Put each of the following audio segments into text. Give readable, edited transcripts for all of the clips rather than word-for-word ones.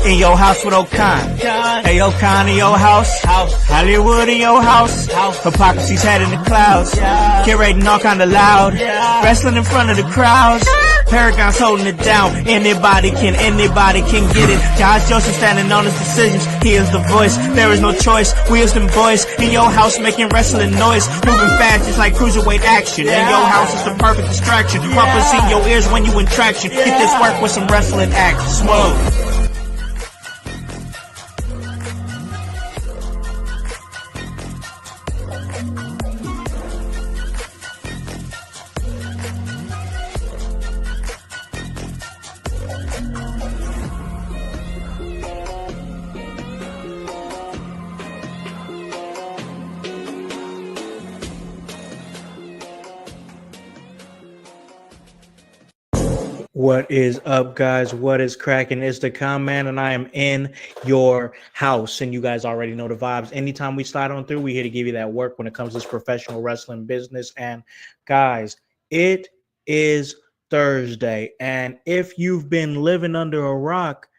In your house with O'Con. Hey, O'Con in your house. Hollywood in your house. Hypocrisy's head in the clouds. Curating all kind of loud. Wrestling in front of the crowds. Paragon's holding it down. Anybody can get it. Josh Joseph standing on his decisions. He is the voice. There is no choice. Wheels and boys in your house making wrestling noise. Moving fast just like cruiserweight action. In your house is the perfect distraction. Rumpus in your ears when you in traction. Get this work with some wrestling action. Smooth. What is up, guys? What is cracking? It's the Con-Man, and I am in your house. And you guys already know the vibes. Anytime we slide on through, we're here to give you that work when it comes to this professional wrestling business. And guys, it is Thursday. And if you've been living under a rock,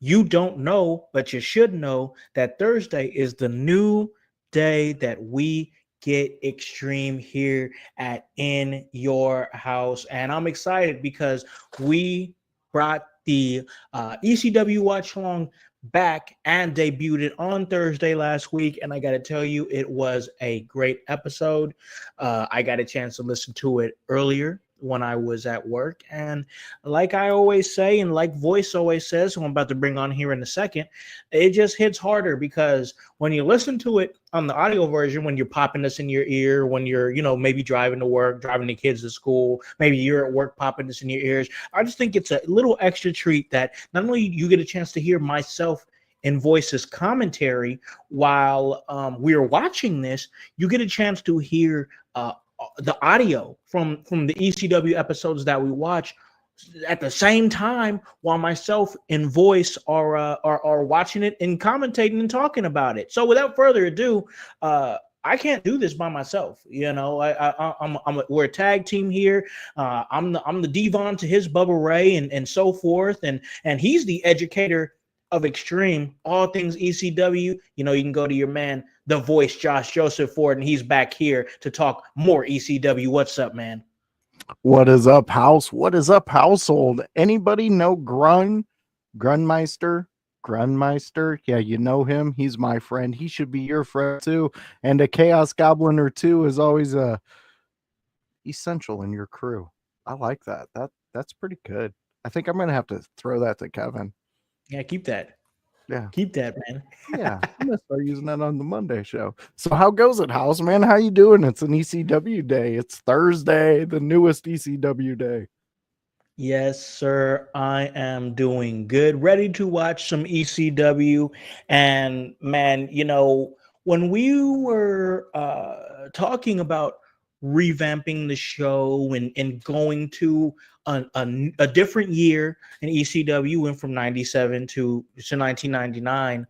you don't know, but you should know that Thursday is the new day that we get extreme here at In Your House. And I'm excited because we brought the ECW watch along back and debuted it on Thursday last week. And I got to tell you, it was a great episode. I got a chance to listen to it earlier when I was at work. And like I always say, and like Voice always says, who I'm about to bring on here in a second, it just hits harder because when you listen to it on the audio version, when you're popping this in your ear, when you're, maybe driving to work, driving the kids to school, maybe you're at work popping this in your ears. I just think it's a little extra treat that not only you get a chance to hear myself and Voice's commentary while we're watching this, you get a chance to hear the audio from the ECW episodes that we watch at the same time while myself and Voice are watching it and commentating and talking about it. So without further ado, I can't do this by myself. We're a tag team here. I'm the Devon to his Bubba Ray and so forth. And he's the educator of Extreme, all things ECW. You can go to your man, the Voice, Josh Joseph Ford, and he's back here to talk more ECW. What's up, man? What is up, house? What is up, household? Anybody know Grunmeister? Yeah, you know him. He's my friend. He should be your friend too. And a Chaos Goblin or two is always essential in your crew. I like that. That's pretty good. I think I'm gonna have to throw that to Kevin. Yeah, keep that. Yeah. Keep that, man. Yeah, I'm going to start using that on the Monday show. So how goes it, house, man? How you doing? It's an ECW day. It's Thursday, the newest ECW day. Yes, sir. I am doing good. Ready to watch some ECW. And, man, when we were talking about revamping the show and going to a different year in ECW, went from 97 to 1999.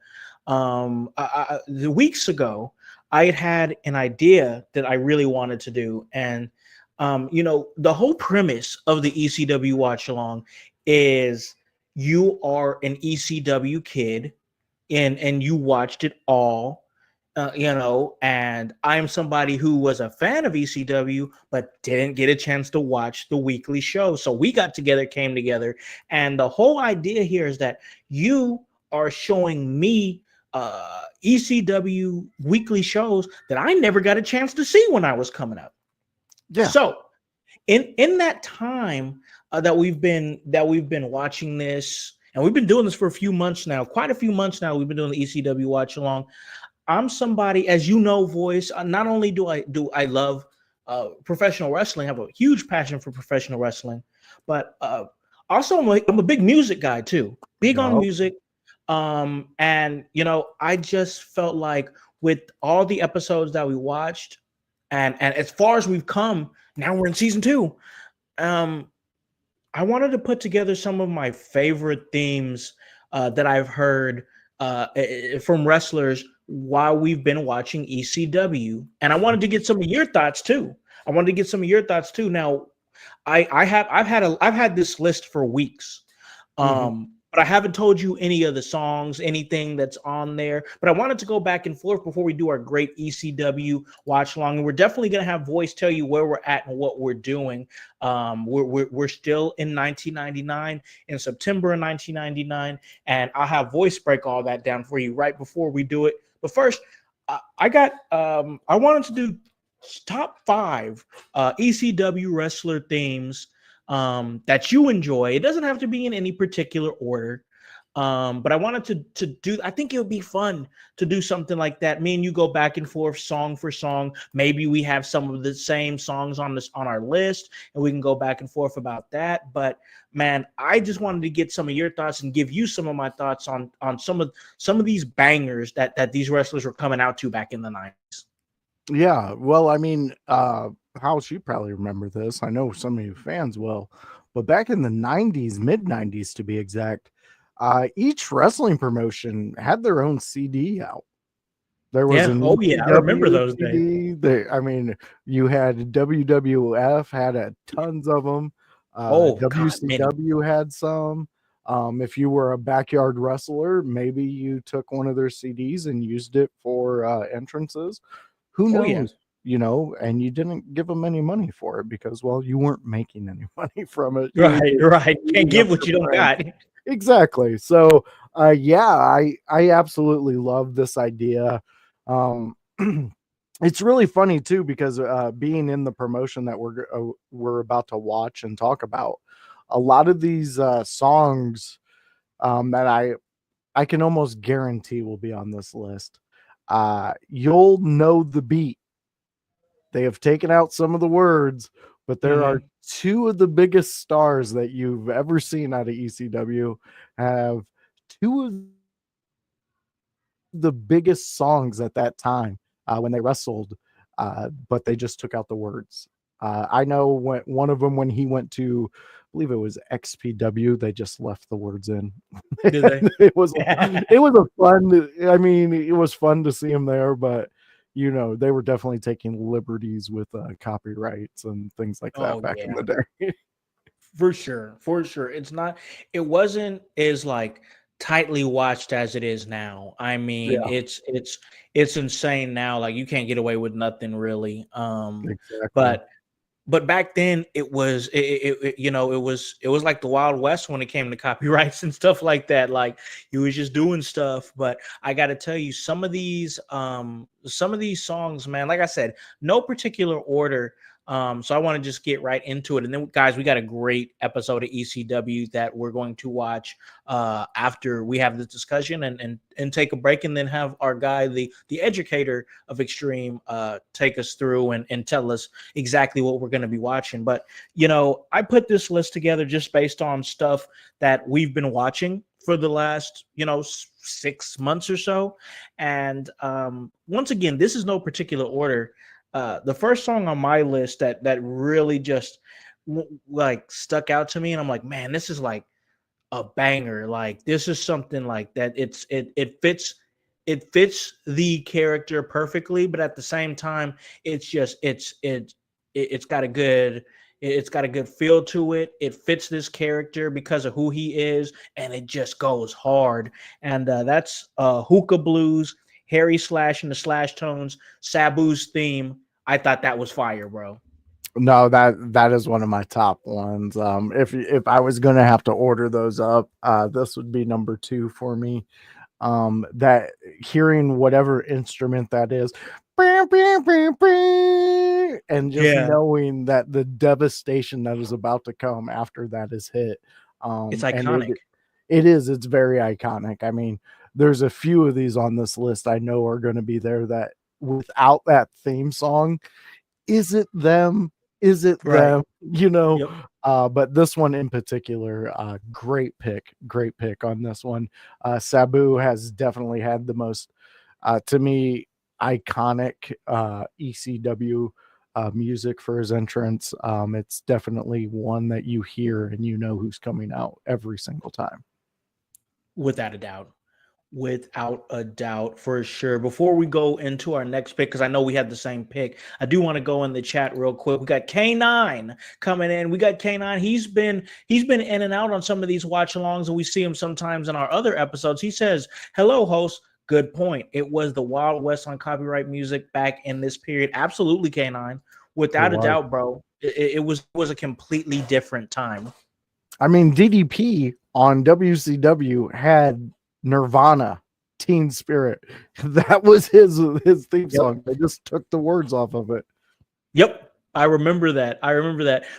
The weeks ago, I had an idea that I really wanted to do. And, the whole premise of the ECW watch along is you are an ECW kid and you watched it all. And I'm somebody who was a fan of ECW, but didn't get a chance to watch the weekly show. So we came together. And the whole idea here is that you are showing me ECW weekly shows that I never got a chance to see when I was coming up. Yeah. So in that time that we've been watching this, and we've been doing this for a few months now, quite a few months now, we've been doing the ECW watch along. I'm somebody, as you know, Voice, not only do I love professional wrestling, I have a huge passion for professional wrestling, but also I'm a big music guy too, big on music. And I just felt like with all the episodes that we watched and as far as we've come, now we're in season 2. I wanted to put together some of my favorite themes that I've heard from wrestlers while we've been watching ECW, and I wanted to get some of your thoughts too. Now, I've had this list for weeks, but I haven't told you any of the songs, anything that's on there. But I wanted to go back and forth before we do our great ECW watch along. And we're definitely going to have Voice tell you where we're at and what we're doing. We're still in 1999, in September of 1999. And I'll have Voice break all that down for you right before we do it. But first, I wanted to do top 5 ECW wrestler themes that you enjoy. It doesn't have to be in any particular order. But I wanted to do, I think it would be fun to do something like that. Me and you go back and forth song for song. Maybe we have some of the same songs on our list and we can go back and forth about that. But man, I just wanted to get some of your thoughts and give you some of my thoughts on some of these bangers that these wrestlers were coming out to back in the 90s. Yeah, well, I mean, House, you probably remember this. I know some of you fans will, but back in the 90s, mid 90s to be exact, each wrestling promotion had their own CD out. There was Yeah. an Oh yeah. I remember ECW those days. CD. I mean, you had WWF had tons of them. Oh God, many. WCW had some. If you were a backyard wrestler, maybe you took one of their CDs and used it for entrances. Who Oh yeah. knows? You know, and you didn't give them any money for it because, well, you weren't making any money from it. You were Right, just right. Can't building up give what your you don't brand. got. Exactly. So, yeah, I absolutely love this idea. Um, it's really funny too because being in the promotion that we're about to watch and talk about, a lot of these songs that I can almost guarantee will be on this list. You'll know the beat. They have taken out some of the words, but there are Mhm. two of the biggest stars that you've ever seen out of ECW have two of the biggest songs at that time when they wrestled, but they just took out the words. I know when one of them, when he went to, I believe it was XPW, they just left the words in. Did they? It was a fun. I mean, it was fun to see him there, but you know, they were definitely taking liberties with copyrights and things like that Oh back in yeah. the day. For sure. For sure. It wasn't as like tightly watched as it is now. I mean, Yeah, it's insane now. Like you can't get away with nothing really. exactly. But back then it was it was like the Wild West when it came to copyrights and stuff like that. Like you was just doing stuff. But I got to tell you, some of these songs, man, like I said, no particular order. So I want to just get right into it. And then guys, we got a great episode of ECW that we're going to watch after we have this discussion and take a break, and then have our guy, the educator of Extreme, take us through and tell us exactly what we're going to be watching. But I put this list together just based on stuff that we've been watching for the last 6 months or so. And once again, this is no particular order. The first song on my list that really just like stuck out to me, and I'm like, man, this is like a banger. Like this is something like that. It fits the character perfectly, but at the same time, it's just it's got a good feel to it. It fits this character because of who he is, and it just goes hard. And that's Hookah Blues, Harry Slash and the Slash Tones, Sabu's theme. I thought that was fire, bro. No, that is one of my top ones. If I was gonna have to order those up, this would be number 2 for me. That hearing whatever instrument that is, and just Yeah, knowing that the devastation that is about to come after that is hit, it's and iconic. it's very iconic. I mean, there's a few of these on this list I know are going to be there that without that theme song, is it them? Is it Right. them? You know, Yep. but this one in particular, great pick on this one. Sabu has definitely had the most, to me, iconic ECW music for his entrance. It's definitely one that you hear and you know who's coming out every single time. Without a doubt. Without a doubt, for sure. Before we go into our next pick, because I know we had the same pick, I do want to go in the chat real quick. We got K9 coming in. We got K9. He's been in and out on some of these watch alongs, and we see him sometimes in our other episodes. He says, "Hello, host. Good point. It was the Wild West on copyright music back in this period. Absolutely, K9. Without a doubt, bro. It was a completely different time. I mean, DDP on WCW had Nirvana, Teen Spirit. That was his theme song. They just took the words off of it. Yep. I remember that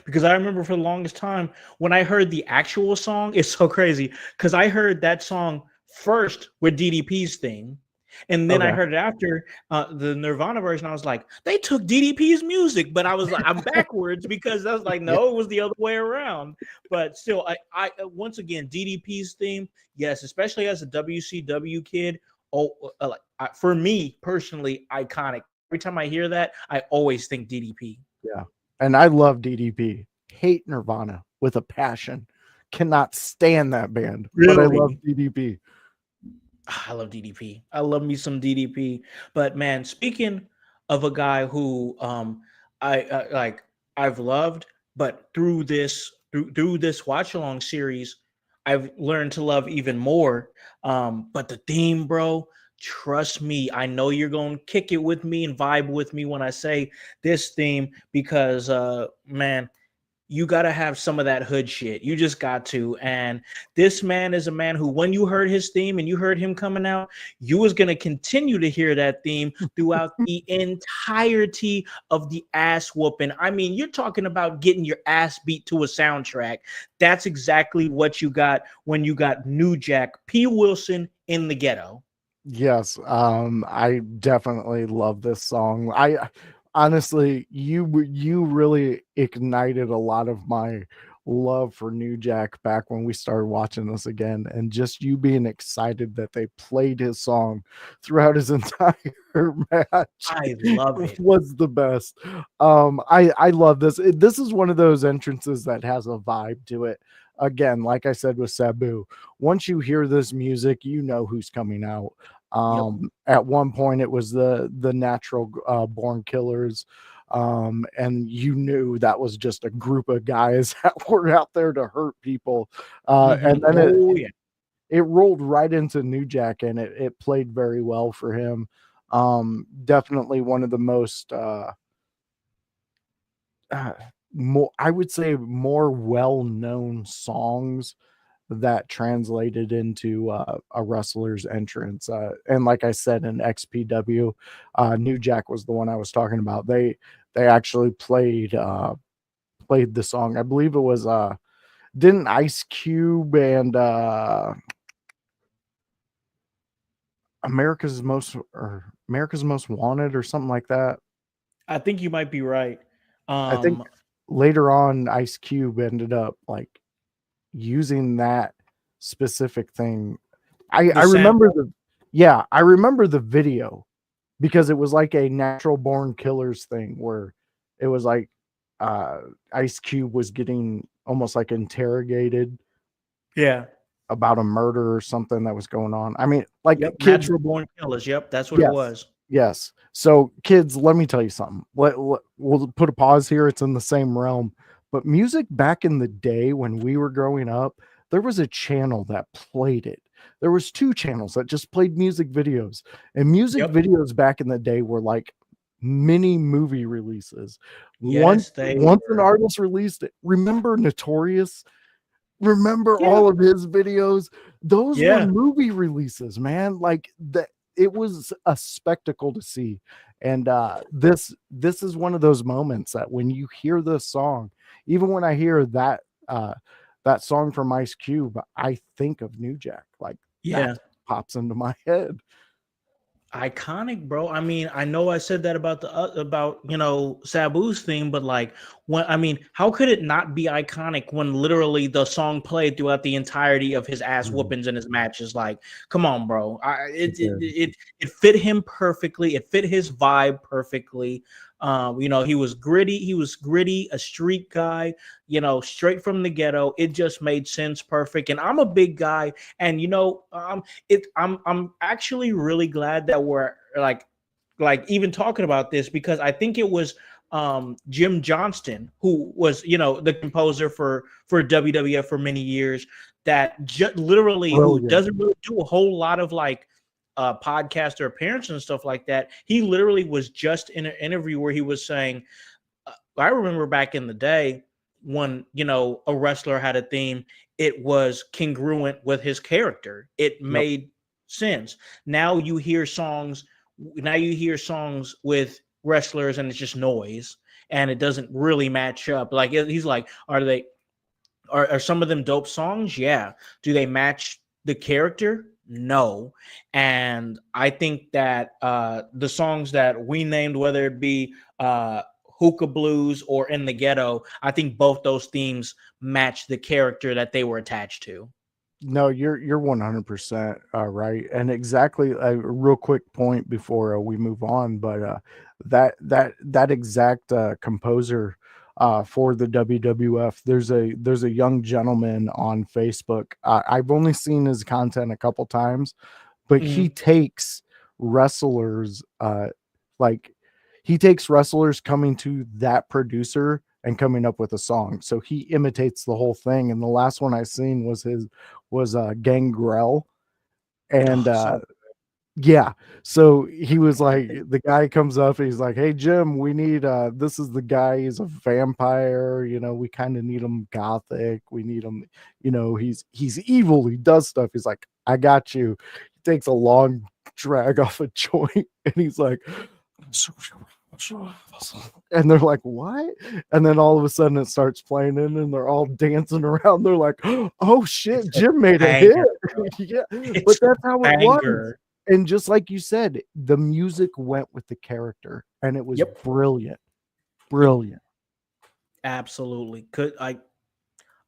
because I remember for the longest time when I heard the actual song, it's so crazy because I heard that song first with DDP's theme. And then I Okay. heard it after the Nirvana version. I was like, they took DDP's music, but I was like, I'm backwards because I was like, Yeah. no, it was the other way around. But still, I once again, DDP's theme, yes, especially as a WCW kid. Oh, for me personally, iconic. Every time I hear that, I always think DDP. Yeah. And I love DDP. Hate Nirvana with a passion. Cannot stand that band, but I love Really? DDP. I love DDP. I love me some DDP. But man, speaking of a guy who I like I've loved, but through this watch along series, I've learned to love even more. But the theme, bro, trust me, I know you're gonna kick it with me and vibe with me when I say this theme because man, you got to have some of that hood shit. You just got to. And this man is a man who, when you heard his theme and you heard him coming out, you was going to continue to hear that theme throughout the entirety of the ass whooping. I mean, you're talking about getting your ass beat to a soundtrack. That's exactly what you got when you got New Jack P. Wilson in the Ghetto. Yes, I definitely love this song. I honestly, you really ignited a lot of my love for New Jack back when we started watching this again, and just you being excited that they played his song throughout his entire match I love it. was the best. I love this. This is one of those entrances that has a vibe to it. Again, like I said with Sabu, once you hear this music, you know who's coming out. Yep. At one point, it was the natural born killers, and you knew that was just a group of guys that were out there to hurt people. And then Oh, yeah. it rolled right into New Jack, and it played very well for him. Definitely one of the most more, I would say, more well-known songs that translated into a wrestler's entrance. And like I said, in XPW, New Jack was the one I was talking about. They actually played the song. I believe it was didn't Ice Cube and America's Most Wanted or something like that. I think you might be right. I think later on Ice Cube ended up like using that specific thing. I remember I remember the video because it was like a natural born killers thing where it was like Ice Cube was getting almost like interrogated Yeah. about a murder or something that was going on. I mean, like Yep. kids. Natural born killers. Yep. That's what it Yes. was. Yes. So, kids, let me tell you something. We'll put a pause here. It's in the same realm. But music back in the day when we were growing up, there was a channel that played it. There was two channels that just played music videos. And music Yep. videos back in the day were like mini movie releases. Yes, they once an were. artist released it, remember Notorious? Remember Yeah. all of his videos? Those were Yeah. movie releases, man. Like that, it was a spectacle to see. And this is one of those moments that when you hear this song, even when I hear that song from Ice Cube, I think of New Jack. Like Yeah. that pops into my head. Iconic, bro. I mean, I know I said that about Sabu's theme, but like how could it not be iconic when literally the song played throughout the entirety of his ass whoopings and his matches? Like, come on, bro. It fit him perfectly. It fit his vibe perfectly. He was gritty. He was gritty, a street guy. Straight from the ghetto. It just made sense, perfect. And I'm a big guy, and I'm actually really glad that we're like even talking about this, because I think it was Jim Johnston, who was the composer for WWF for many years, that literally who Brilliant. doesn't really do a whole lot of like podcast or appearances and stuff like that. He literally was just in an interview where he was saying, I remember back in the day when a wrestler had a theme, it was congruent with his character. It made sense. Now you hear songs with wrestlers and it's just noise and it doesn't really match up. Like he's like, are some of them dope songs? Yeah. Do they match the character? No. And I think that the songs that we named, whether it be Hookah Blues or In the Ghetto, I think both those themes match the character that they were attached to. No, you're 100% right, and exactly a real quick point before we move on, but that exact composer for the WWF, there's a young gentleman on Facebook. I've only seen his content a couple times, but he takes wrestlers like he takes wrestlers coming to that producer and coming up with a song. So he imitates the whole thing. And the last one I seen was Gangrel. And yeah. So he was like, the guy comes up and he's like, "Hey Jim, we need this is the guy, he's a vampire, we kind of need him gothic. We need him, he's evil, he does stuff." He's like, "I got you." He takes a long drag off a joint and he's like, and they're like, "What?" And then all of a sudden it starts playing and they're all dancing around. They're like, "Oh shit, Jim made a hit." Yeah, but that's how it was. And just like you said, the music went with the character and it was brilliant. Absolutely.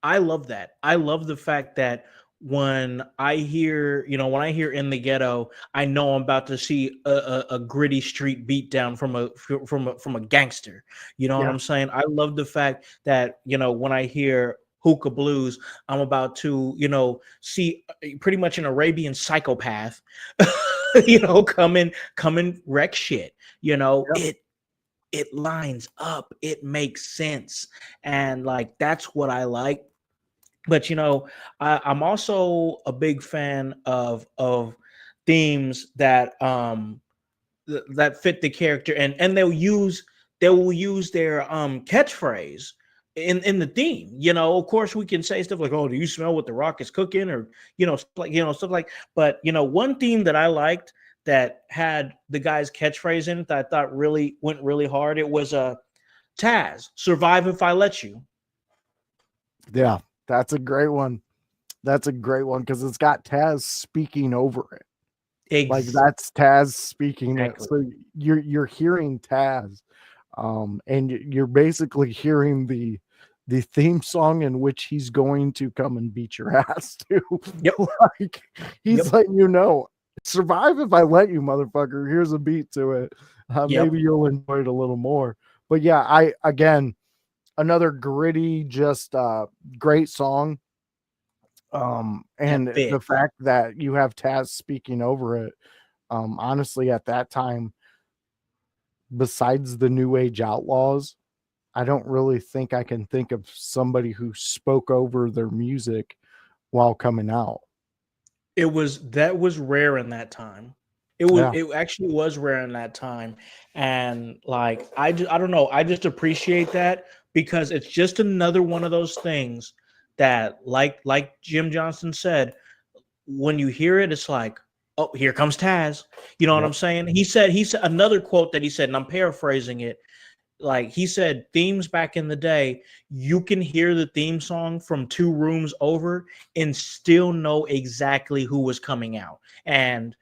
I love that. I love the fact that when I hear In the Ghetto, I know I'm about to see a gritty street beatdown from a gangster. You know what I'm saying? I love the fact that when I hear Hookah Blues, I'm about to see pretty much an Arabian psychopath, come and wreck shit. It lines up. It makes sense, and like that's what I like. But I'm also a big fan of themes that that fit the character, and they will use their catchphrase in the theme. Of course, we can say stuff like, "Oh, do you smell what the Rock is cooking?" or stuff like. But one theme that I liked that had the guy's catchphrase in it that I thought really went really hard. It was Taz, "Survive if I let you." Yeah. That's a great one. Because it's got Taz speaking over it. Like that's Taz speaking it. So you're hearing Taz, and you're basically hearing the theme song in which he's going to come and beat your ass too. Like he's letting survive if I let you, motherfucker. Here's a beat to it. Maybe you'll enjoy it a little more. But yeah, another gritty, just great song. And the fact that you have Taz speaking over it, honestly, at that time, besides the New Age Outlaws, I don't really think I can think of somebody who spoke over their music while coming out. That was rare in that time. It actually was rare in that time. And like I don't know, I just appreciate that, because it's just another one of those things that like Jim Johnston said, when you hear it, it's like, oh, here comes Taz. You know what I'm saying? He said another quote that he said, and I'm paraphrasing it. Like he said, themes back in the day, you can hear the theme song from 2 rooms over and still know exactly who was coming out. And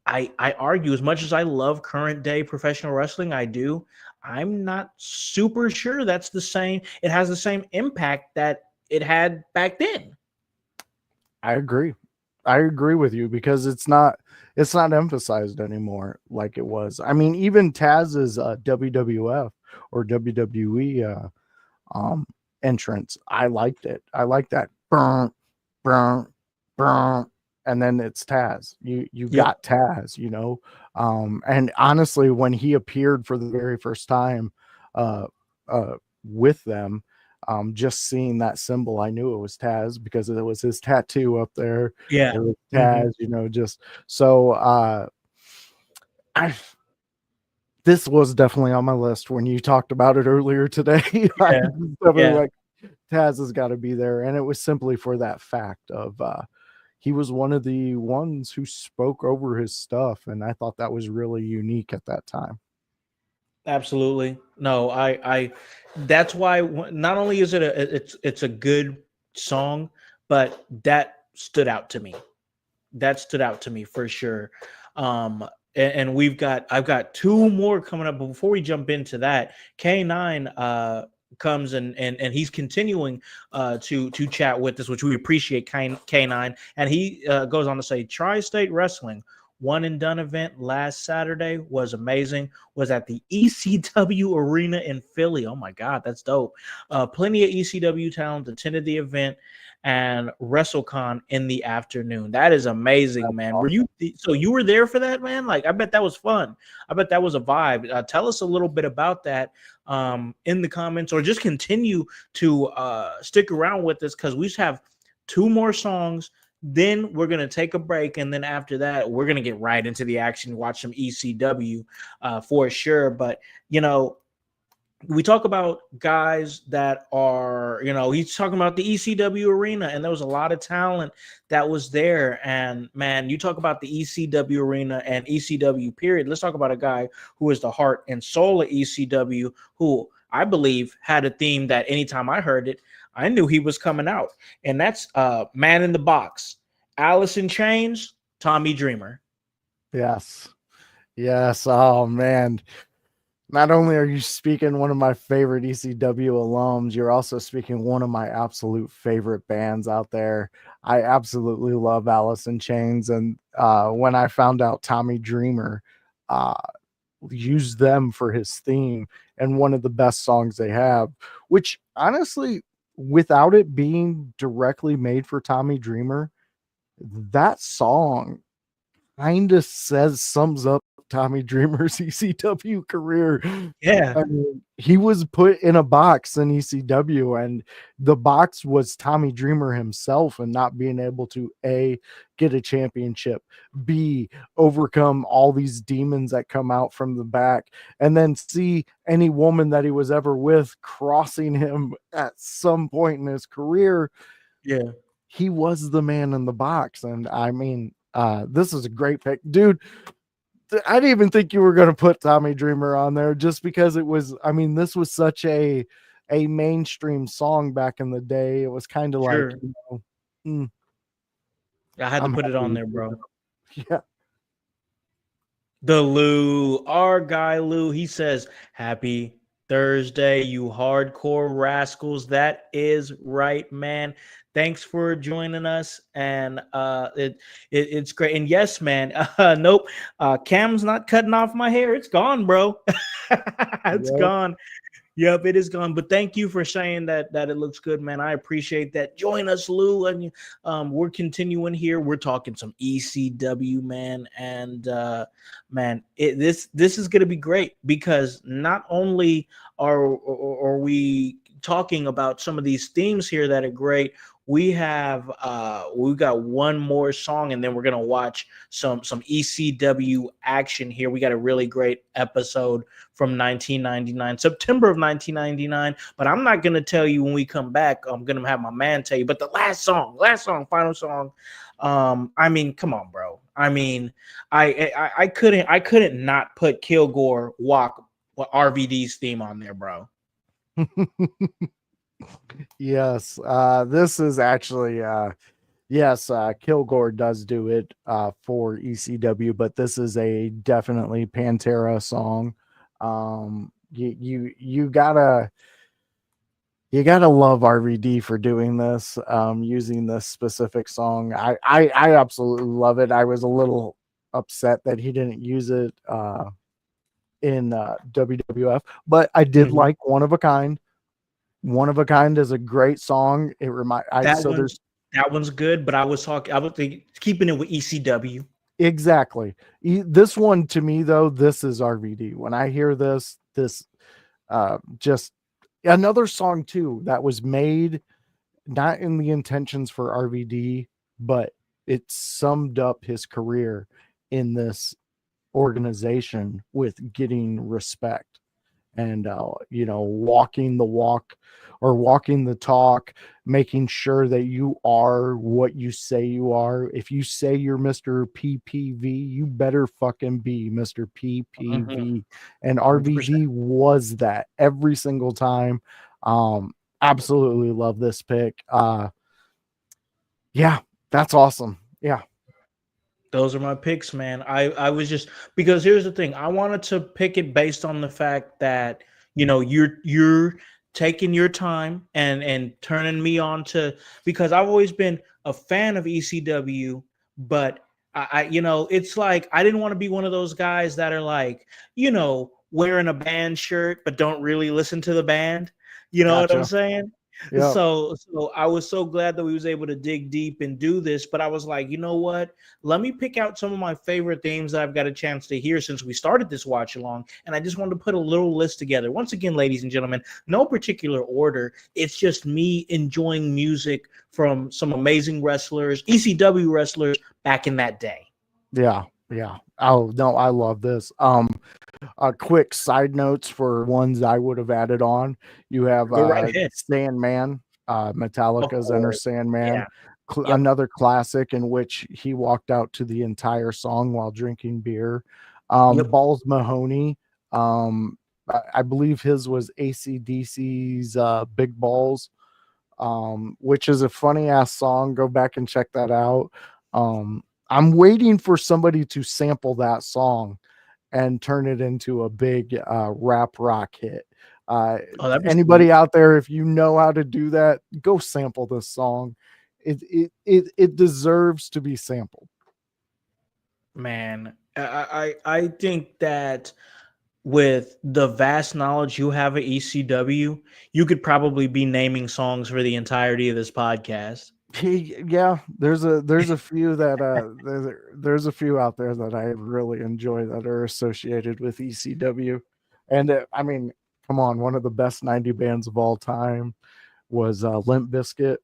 I argue, as much as I love current day professional wrestling, I'm not super sure that's the same. It has the same impact that it had back then. I agree. I agree with you because it's not emphasized anymore like it was. I mean, even Taz's WWF or WWE um entrance, I liked it. I like that. Brr, brr, brr, and then it's Taz. You Yep. got Taz, you know. And honestly, when he appeared for the very first time uh with them, just seeing that symbol, I knew it was Taz because it was his tattoo up there. Yeah. It was Hmm. Taz, you know, just so I this was definitely on my list when you talked about it earlier today. I Yeah. was definitely Yeah. like Taz has got to be there. And it was simply for that fact of he was one of the ones who spoke over his stuff. And I thought that was really unique at that time. Absolutely. No, that's why not only is it it's a good song, but that stood out to me. That stood out to me for sure. And I've got two more coming up. But before we jump into that, K9 comes and he's continuing to chat with us, which we appreciate. K9, and he goes on to say, Tri-State Wrestling one and done event last Saturday was amazing. Was at the ECW arena in Philly. Oh my God, that's dope. Plenty of ECW talent attended the event and WrestleCon in the afternoon. That is amazing, man. Were you so you were there for that, man? Like, I bet that was fun. I bet that was a vibe. Tell us a little bit about that in the comments, or just continue to stick around with us because we just have two more songs. Then we're gonna take a break, and then after that, we're gonna get right into the action. Watch some ECW for sure. But you know, we talk about guys that are, he's talking about the ECW arena, and there was a lot of talent that was there. And man, you talk about the ECW arena and ECW period. Let's talk about a guy who is the heart and soul of ECW, who I believe had a theme that anytime I heard it, I knew he was coming out. And that's Man in the Box, Alice in Chains, Tommy Dreamer. Yes. Yes. Oh man. Not only are you speaking one of my favorite ECW alums, you're also speaking one of my absolute favorite bands out there. I absolutely love Alice in Chains. And when I found out Tommy Dreamer uh, used them for his theme and one of the best songs they have, which honestly, without it being directly made for Tommy Dreamer, that song kind of sums up Tommy Dreamer's ECW career. Yeah. I mean, he was put in a box in ECW, and the box was Tommy Dreamer himself, and not being able to A, get a championship, B, overcome all these demons that come out from the back, and then C, any woman that he was ever with crossing him at some point in his career. Yeah. He was the man in the box. And I mean, this is a great pick, dude. I didn't even think you were going to put Tommy Dreamer on there just because it was, I mean, this was such a mainstream song back in the day. It was kind of like, Sure. I had to I'm put it on happy. there, bro. Yeah. The Lou, our guy Lou, he says, Happy Thursday, you hardcore rascals. That is right, man. Thanks for joining us. And it's great. And yes, man, nope. Cam's not cutting off my hair. It's gone, bro. It's Yep. gone. Yep, it is gone. But thank you for saying that it looks good, man. I appreciate that. Join us, Lou. And we're continuing here. We're talking some ECW, man. And man, this is gonna be great because not only are we talking about some of these themes here that are great, we've got one more song, and then we're gonna watch some ECW action here. We got a really great episode from 1999, September of 1999. But I'm not gonna tell you when we come back. I'm gonna have my man tell you. But the last song, final song. I mean, come on, bro. I mean, I couldn't not put Kilgore Walk RVD's theme on there, bro. Yes. This is actually, yes, Kilgore does do it for ECW, but this is a definitely Pantera song. You gotta, you gotta love RVD for doing this, using this specific song. I absolutely love it. I was a little upset that he didn't use it in WWF, but I did Mhm. like One of a Kind. One of a Kind is a great song. It remind I That so one, there's that one's good. But I would think keeping it with ECW. exactly this one to me though. This is RVD. When I hear this just another song too that was made not in the intentions for RVD, but it summed up his career in this organization with getting respect and walking the walk or walking the talk, making sure that you are what you say you are. If you say you're Mr. PPV, you better fucking be Mr. PPV. And 100%. RVD was that every single time. Absolutely love this pick. Yeah, that's awesome. Yeah. Those are my picks, man. I was just because here's the thing. I wanted to pick it based on the fact that you're taking your time and turning me on to because I've always been a fan of ECW, but it's like I didn't want to be one of those guys that are like wearing a band shirt but don't really listen to the band. You know what I'm Gotcha. saying? Yeah. So I was so glad that we was able to dig deep and do this, but I was like, you know what? Let me pick out some of my favorite themes that I've got a chance to hear since we started this watch along. And I just wanted to put a little list together. Once again, ladies and gentlemen, no particular order. It's just me enjoying music from some amazing wrestlers, ECW wrestlers back in that day. Yeah. Yeah. Oh no, I love this. Quick side notes for ones I would have added on. You have Go right ahead. Sandman, Of Metallica's Enter course. Sandman, Yeah. Yep. another classic in which he walked out to the entire song while drinking beer. Yep. Balls Mahoney, I believe his was AC/DC's Big Balls, which is a funny ass song. Go back and check that out. I'm waiting for somebody to sample that song and turn it into a big rap rock hit. Uh, Oh, that'd be sweet. Anybody out there, if you know how to do that, go sample this song. It deserves to be sampled. Man, I think that with the vast knowledge you have of ECW, you could probably be naming songs for the entirety of this podcast. Yeah, there's a few that there's a few out there that I really enjoy that are associated with ECW, and I mean, come on, one of the best 90 bands of all time was Limp Bizkit.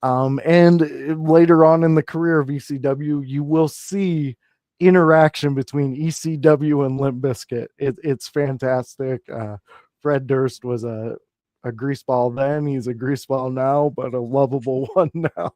And later on in the career of ECW, you will see interaction between ECW and Limp Bizkit. It's fantastic. Fred Durst was a greaseball then. He's a greaseball now, but a lovable one now.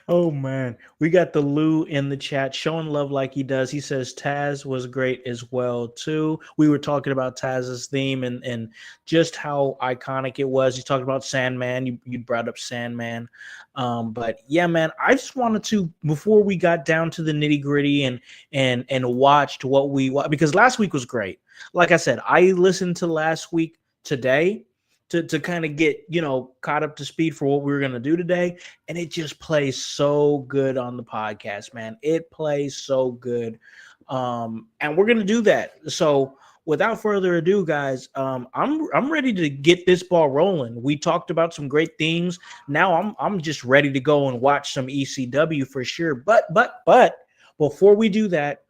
Oh man, we got the Lou in the chat showing love like he does. He says Taz was great as well too. We were talking about Taz's theme and just how iconic it was. You talked about Sandman. You brought up Sandman, but yeah, man, I just wanted to before we got down to the nitty gritty and watched what we because last week was great. Like I said, I listened to last week today to kind of get caught up to speed for what we were going to do today, and it just plays so good on the podcast, man. It plays so good, and we're going to do that. So without further ado, guys, I'm ready to get this ball rolling. We talked about some great themes. Now I'm just ready to go and watch some ECW for sure. But before we do that,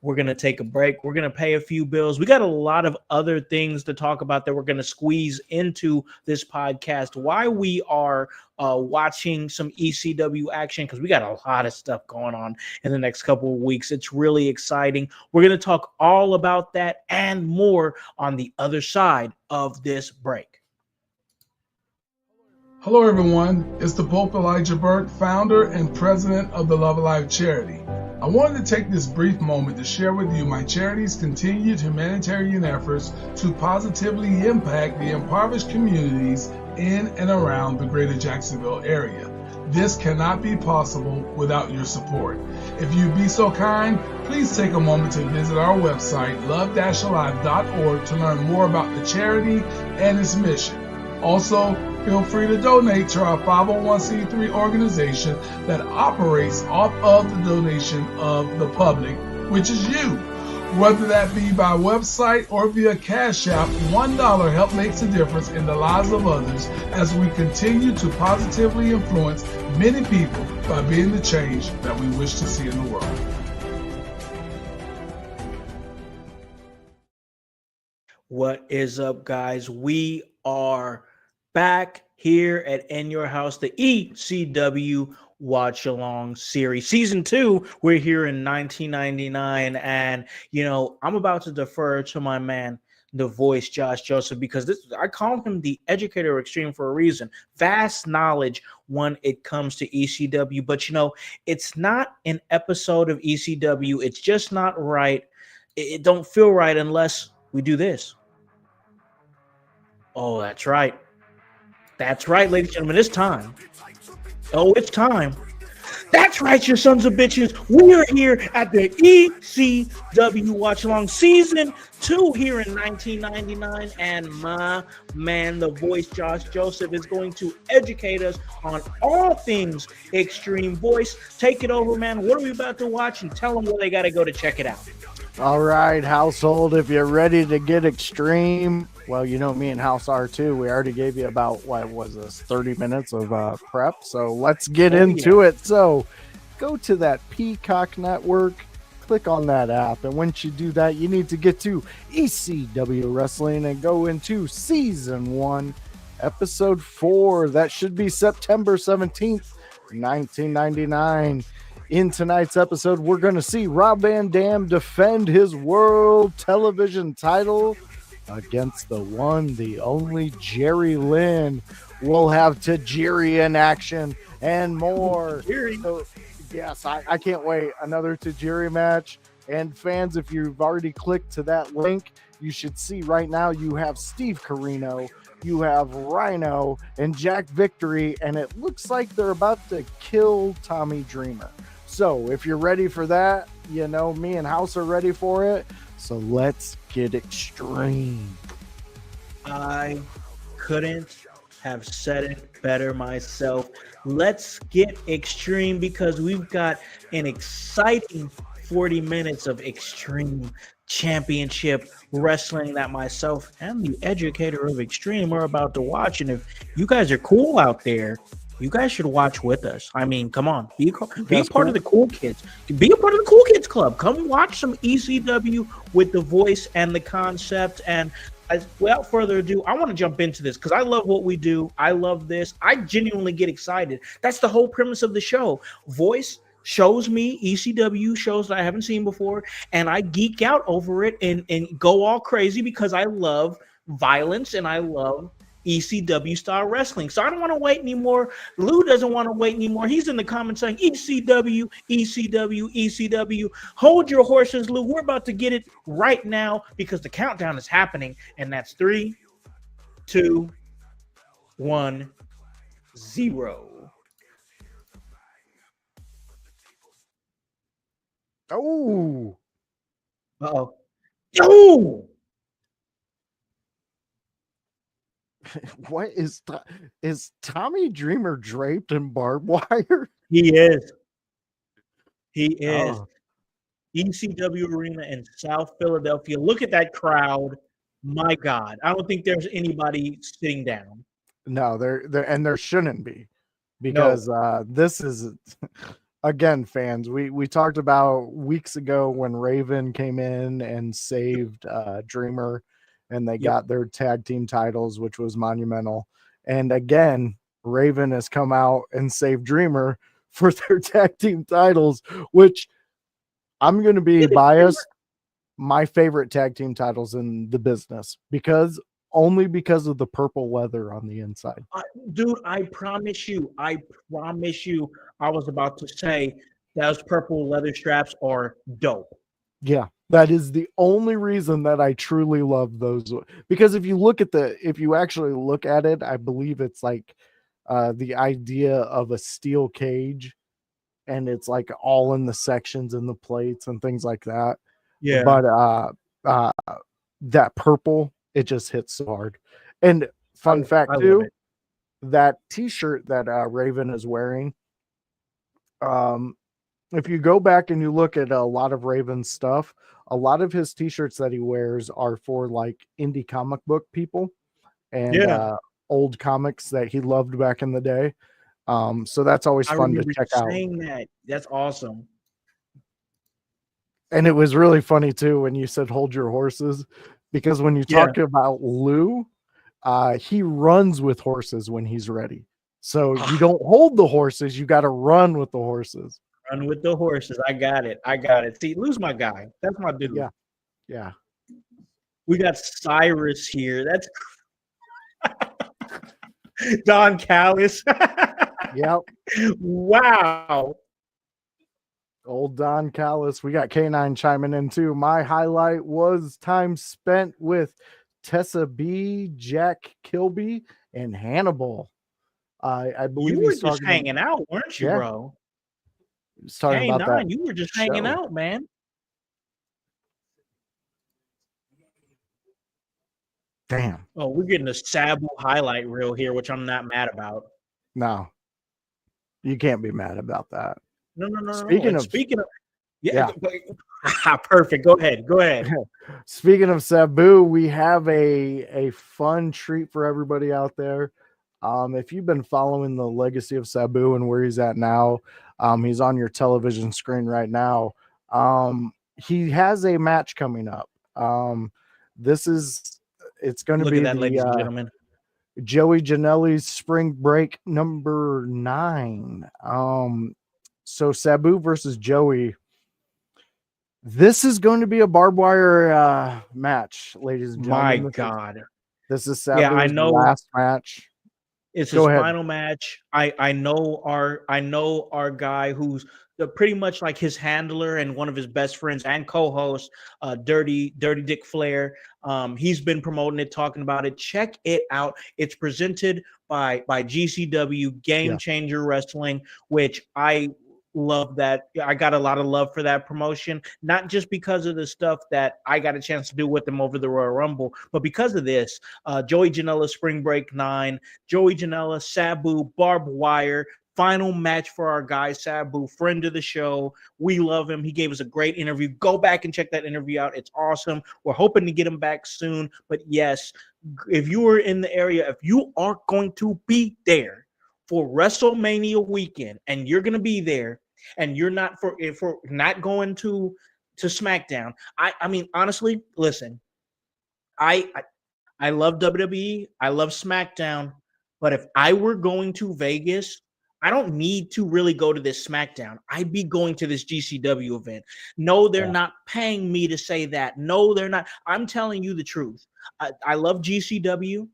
we're going to take a break. We're going to pay a few bills. We got a lot of other things to talk about that we're going to squeeze into this podcast. Why we are watching some ECW action, because we got a lot of stuff going on in the next couple of weeks. It's really exciting. We're going to talk all about that and more on the other side of this break. Hello, everyone. It's the Pope Elijah Burke, founder and president of the Love Alive charity. I wanted to take this brief moment to share with you my charity's continued humanitarian efforts to positively impact the impoverished communities in and around the greater Jacksonville area. This cannot be possible without your support. If you'd be so kind, please take a moment to visit our website, love-alive.org, to learn more about the charity and its mission. Also, feel free to donate to our 501c3 organization that operates off of the donation of the public, which is you. Whether that be by website or via Cash App, $1 help makes a difference in the lives of others as we continue to positively influence many people by being the change that we wish to see in the world. What is up, guys? We are back here at In Your House, the ECW Watch Along series. Season 2, we're here in 1999. And, I'm about to defer to my man, the voice, Josh Joseph, because I call him the educator extreme for a reason. Vast knowledge when it comes to ECW. But, it's not an episode of ECW. It's just not right. It don't feel right unless we do this. Oh, that's right. That's right, ladies and gentlemen. It's time. Oh, it's time. That's right, you sons of bitches. We are here at the ECW Watch Along Season 2 here in 1999. And my man, the voice, Josh Joseph, is going to educate us on all things Extreme. Voice, take it over, man. What are we about to watch? And tell them where they got to go to check it out. All right, household, if you're ready to get extreme, well, me and House are too. We already gave you about, 30 minutes of prep. So let's get into it. So go to that Peacock Network, click on that app. And once you do that, you need to get to ECW Wrestling and go into Season 1, Episode 4. That should be September 17th, 1999. In tonight's episode, we're going to see Rob Van Dam defend his world television title against the one, the only Jerry Lynn. We'll have Tajiri in action and more. So, yes, I can't wait. Another Tajiri match. And fans, if you've already clicked to that link, you should see right now you have Steve Corino, you have Rhino, and Jack Victory, and it looks like they're about to kill Tommy Dreamer. So if you're ready for that, me and House are ready for it. So let's get extreme. I couldn't have said it better myself. Let's get extreme because we've got an exciting 40 minutes of Extreme Championship wrestling that myself and the educator of Extreme are about to watch. And if you guys are cool out there, you guys should watch with us. I mean, come on, be a part of the cool kids. Be a part of the cool kids club. Come watch some ECW with the voice and the concept. And without further ado, I want to jump into this because I love what we do. I love this. I genuinely get excited. That's the whole premise of the show. Voice shows me ECW shows that I haven't seen before, and I geek out over it and go all crazy because I love violence and I love ECW style wrestling. So I don't want to wait anymore. Lou doesn't want to wait anymore. He's in the comments saying ECW, ECW, ECW. Hold your horses, Lou. We're about to get it right now because the countdown is happening, and that's 3, 2, 1, 0. Oh. Uh-oh. Oh! What is Tommy Dreamer draped in barbed wire? He is. He is. Oh. ECW Arena in South Philadelphia. Look at that crowd. My God. I don't think there's anybody sitting down. No, there shouldn't be, because this is again, fans. We talked about weeks ago when Raven came in and saved Dreamer, and they got their tag team titles, which was monumental. And again, Raven has come out and saved Dreamer for their tag team titles, which I'm going to be biased. My favorite tag team titles in the business only because of the purple leather on the inside. Dude, I promise you, I was about to say those purple leather straps are dope. Yeah, that is the only reason that I truly love those. Because if you actually look at it, I believe it's like the idea of a steel cage, and it's like all in the sections and the plates and things like that. Yeah. But that purple, it just hits so hard. And fun fact I love too, it. that T-shirt that Raven is wearing. If you go back and you look at a lot of Raven's stuff, a lot of his T-shirts that he wears are for like indie comic book people and Yeah, old comics that he loved back in the day. So that's always I fun to remember you check out. saying that. That's awesome. And it was really funny too when you said hold your horses, because when you Yeah. talk about Lou, he runs with horses when he's ready. So you don't hold the horses, you got to run with the horses. Run with the horses. I got it. I got it. See, Lou's my guy. That's my dude. Yeah. Yeah. We got Cyrus here. That's Don Callis. Yep. Wow. Old Don Callis. We got K9 chiming in too. My highlight was time spent with Tessa B, Jack Kilby, and Hannibal. I believe You were he's just talking. hanging out, weren't you, Yeah. bro? He's talking about that. K9, you were just hanging show. out, man. Damn. Oh, we're getting a Sabu highlight reel here, which I'm not mad about. No, you can't be mad about that. No. Speaking And of- speaking of, yeah. Perfect. Go ahead. Speaking of Sabu, we have a fun treat for everybody out there. If you've been following the legacy of Sabu and where he's at now, he's on your television screen right now. He has a match coming up. It's going to Look be at that, ladies and the gentlemen. Joey Janela's Spring Break number 9. So Sabu versus Joey. This is going to be a barbed wire match, ladies and My gentlemen. God. This is Sabu's Yeah, I know. last match. It's Go his ahead. final match. I know our guy who's pretty much like his handler and one of his best friends and co-host, Dirty Dick Flair. He's been promoting it, talking about it. Check it out. It's presented by GCW, Game Yeah. Changer Wrestling, which I love. That I got a lot of love for that promotion, not just because of the stuff that I got a chance to do with them over the Royal Rumble, but because of this. Joey Janela Spring Break 9, Joey Janela, Sabu, barbed wire. Final match for our guy Sabu, friend of the show. We love him. He gave us a great interview. Go back and check that interview out. It's awesome. We're hoping to get him back soon. But yes, if you are in the area, if you are going to be there for WrestleMania weekend and you're going to be there and you're not not going to SmackDown, I mean, honestly, listen, I love WWE. I love SmackDown. But if I were going to Vegas, I don't need to really go to this SmackDown. I'd be going to this GCW event. No, they're not paying me to say that. No, they're not. I'm telling you the truth. I love GCW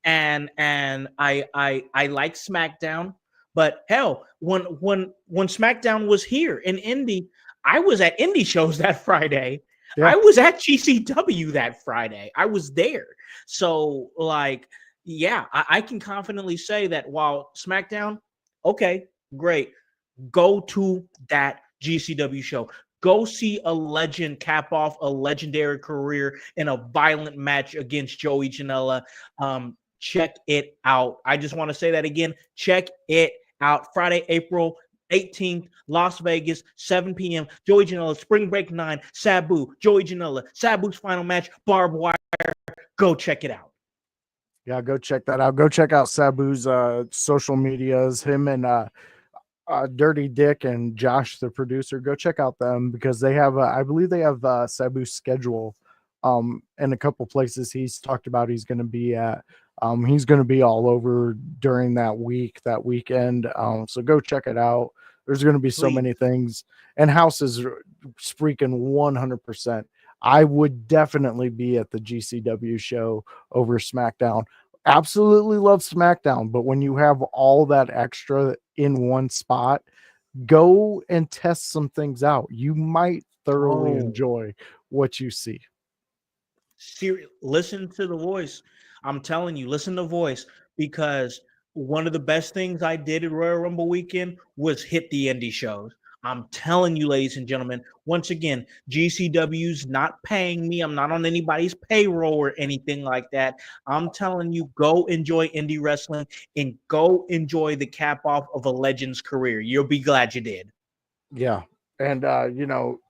and I like SmackDown. But hell, when SmackDown was here in Indy, I was at indie shows that Friday. Yeah. I was at GCW that Friday. I was there. So, like, yeah, I can confidently say that while SmackDown, okay, great. Go to that GCW show. Go see a legend cap off a legendary career in a violent match against Joey Janela. Check it out. I just want to say that again. Check it out. Friday, April 18th, Las Vegas, 7 p.m. Joey Janela, Spring Break 9, Sabu, Joey Janela, Sabu's final match, barbed wire. Go check it out. Yeah, go check that out. Go check out Sabu's social medias. Him and Dirty Dick and Josh, the producer. Go check out them because they have, I believe they have Sabu's schedule in a couple places he's talked about he's going to be at. He's going to be all over during that weekend. So go check it out. There's going to be so many things, and House is freaking 100%. I would definitely be at the GCW show over SmackDown. Absolutely love SmackDown, but when you have all that extra in one spot, go and test some things out. You might thoroughly enjoy what you see. Listen to the voice. I'm telling you, listen to voice, because one of the best things I did at Royal Rumble weekend was hit the indie shows. I'm telling you, ladies and gentlemen, once again, GCW's not paying me. I'm not on anybody's payroll or anything like that. I'm telling you, go enjoy indie wrestling and go enjoy the cap off of a legend's career. You'll be glad you did. Yeah. And,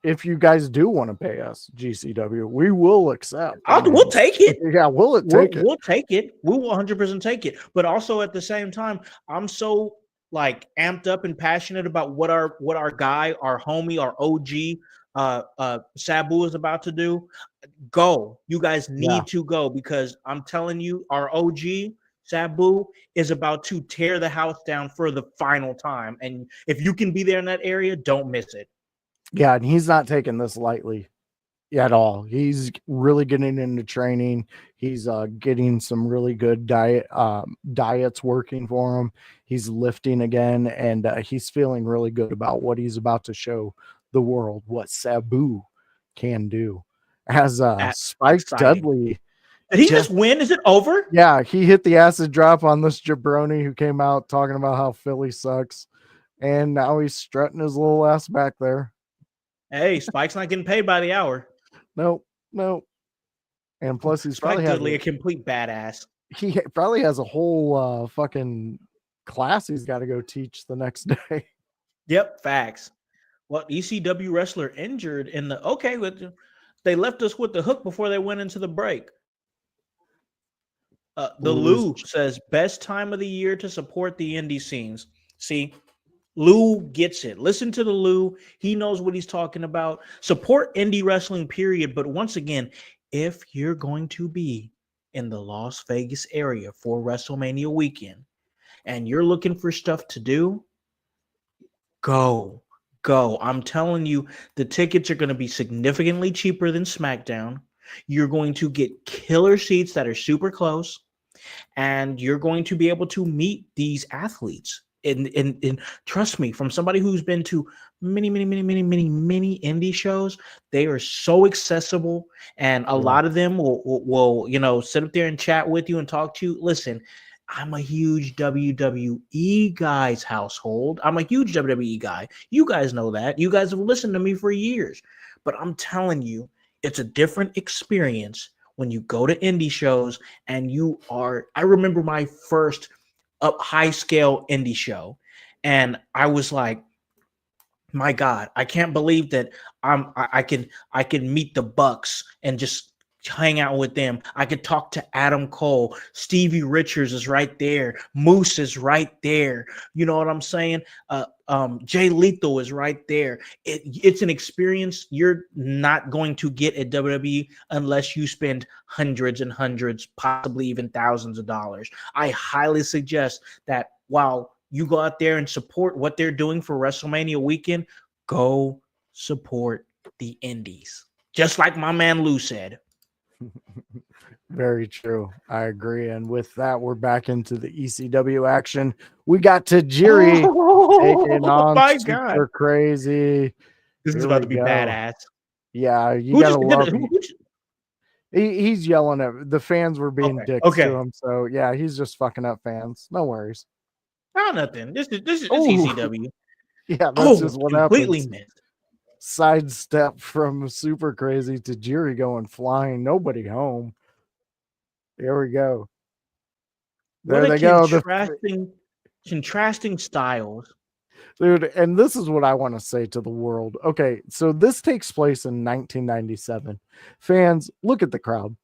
if you guys do want to pay us, GCW, we will accept. We'll take it. Yeah, we'll take it. We'll take it. We will 100% take it. But also at the same time, I'm so like amped up and passionate about what our guy, our homie, our OG, Sabu is about to do. Go. You guys need to go, because I'm telling you, our OG Sabu is about to tear the house down for the final time. And if you can be there in that area, don't miss it. Yeah, and he's not taking this lightly at all. He's really getting into training. He's getting some really good diets working for him. He's lifting again, and he's feeling really good about what he's about to show the world, what Sabu can do. As Spike Dudley. Did he just win? Is it over? Yeah, he hit the acid drop on this jabroni who came out talking about how Philly sucks, and now he's strutting his little ass back there. Hey, Spike's not getting paid by the hour. Nope. And plus, he's Spike probably a complete badass. He probably has a whole fucking class he's got to go teach the next day. Yep, facts. Well, ECW wrestler injured in the they left us with the hook before they went into the break. The Lou says best time of the year to support the indie scenes. See, Lou gets it. Listen to the Lou. He knows what he's talking about. Support indie wrestling, period. But once again, if you're going to be in the Las Vegas area for WrestleMania weekend and you're looking for stuff to do, go. I'm telling you, the tickets are going to be significantly cheaper than SmackDown. You're going to get killer seats that are super close, and you're going to be able to meet these athletes. And trust me, from somebody who's been to many indie shows, they are so accessible, and a lot of them will sit up there and chat with you and talk to you. Listen, I'm a huge WWE guy's household. I'm a huge WWE guy. You guys know that. You guys have listened to me for years. But I'm telling you, it's a different experience when you go to indie shows and I remember my first high scale indie show, and I was like, my God, I can't believe that I can meet the Bucks and just hang out with them. I could talk to Adam Cole. Stevie Richards is right there. Moose is right there. You know what I'm saying? Jay Lethal is right there. It's an experience you're not going to get at WWE unless you spend hundreds and hundreds, possibly even thousands of dollars. I highly suggest that while you go out there and support what they're doing for WrestleMania weekend, go support the indies. Just like my man Lou said. Very true. I agree. And with that, we're back into the ECW action. We got Tajiri taking on Super Crazy. This is about to be badass. Yeah, you gotta love it. He's yelling at the fans were being dicks to him. So yeah, he's just fucking up fans. No worries. Oh, nothing. This is ECW. Yeah, that's just what completely happens. Missed. Sidestep from Super Crazy to Jiri going flying. Nobody home. There we go. There they go. Contrasting styles. Dude, and this is what I want to say to the world. Okay, so this takes place in 1997. Fans, look at the crowd.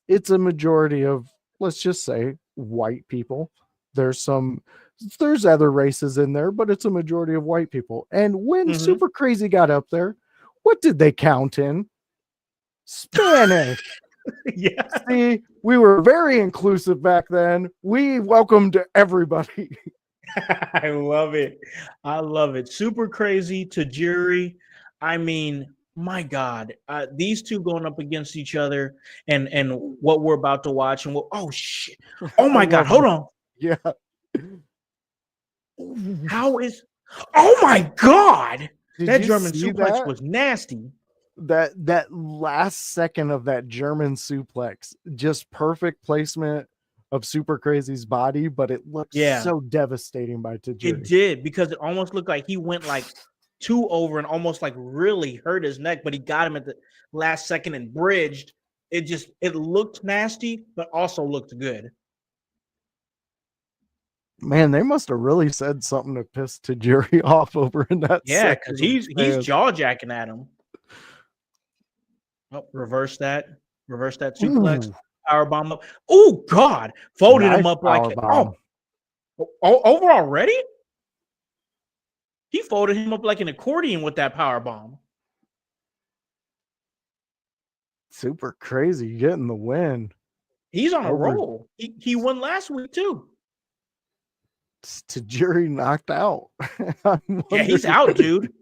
It's a majority of, let's just say, white people. There's other races in there, but it's a majority of white people. And when Super Crazy got up there, what did they count in? Spanish. Yeah. See, we were very inclusive back then. We welcomed everybody. I love it. Super Crazy to Tajiri. I mean, my God, these two going up against each other, and what we're about to watch, and oh shit! Oh my God, hold on. Yeah. Oh my God! That German suplex was nasty. That last second of that German suplex, just perfect placement of Super Crazy's body, but it looked so devastating by Tajiri. It did, because it almost looked like he went like two over and almost like really hurt his neck, but he got him at the last second and bridged. It looked nasty, but also looked good. Man, they must have really said something to piss Tajiri off over in that. Yeah, because he's jaw jacking at him. Oh, reverse that suplex, power bomb up. Oh God, folded him up like over already. He folded him up like an accordion with that power bomb. Super crazy, getting the win. He's on a roll. He won last week too. Tajiri knocked out. Yeah, he's out, dude.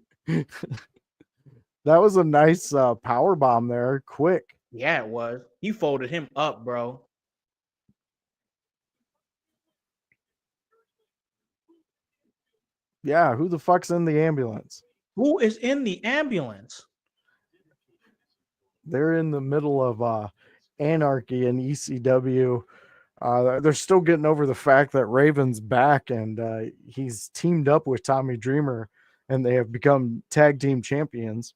That was a nice power bomb there. Quick. Yeah, it was. You folded him up, bro. Yeah, who the fuck's in the ambulance? Who is in the ambulance? They're in the middle of anarchy in ECW. They're still getting over the fact that Raven's back and he's teamed up with Tommy Dreamer and they have become tag team champions.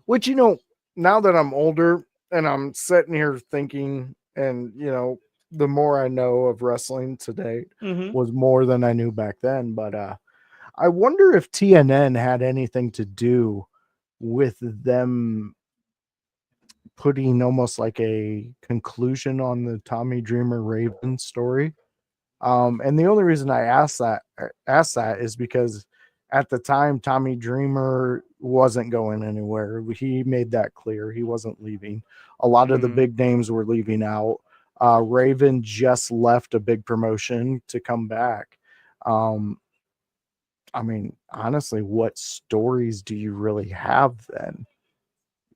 Which, you know, now that I'm older and I'm sitting here thinking, and, you know, the more I know of wrestling today was more than I knew back then. But I wonder if TNN had anything to do with them putting almost like a conclusion on the Tommy Dreamer Raven story. And the only reason I asked that is because at the time, Tommy Dreamer wasn't going anywhere. He made that clear. He wasn't leaving. A lot of the big names were leaving out. Raven just left a big promotion to come back. I mean, honestly, what stories do you really have then?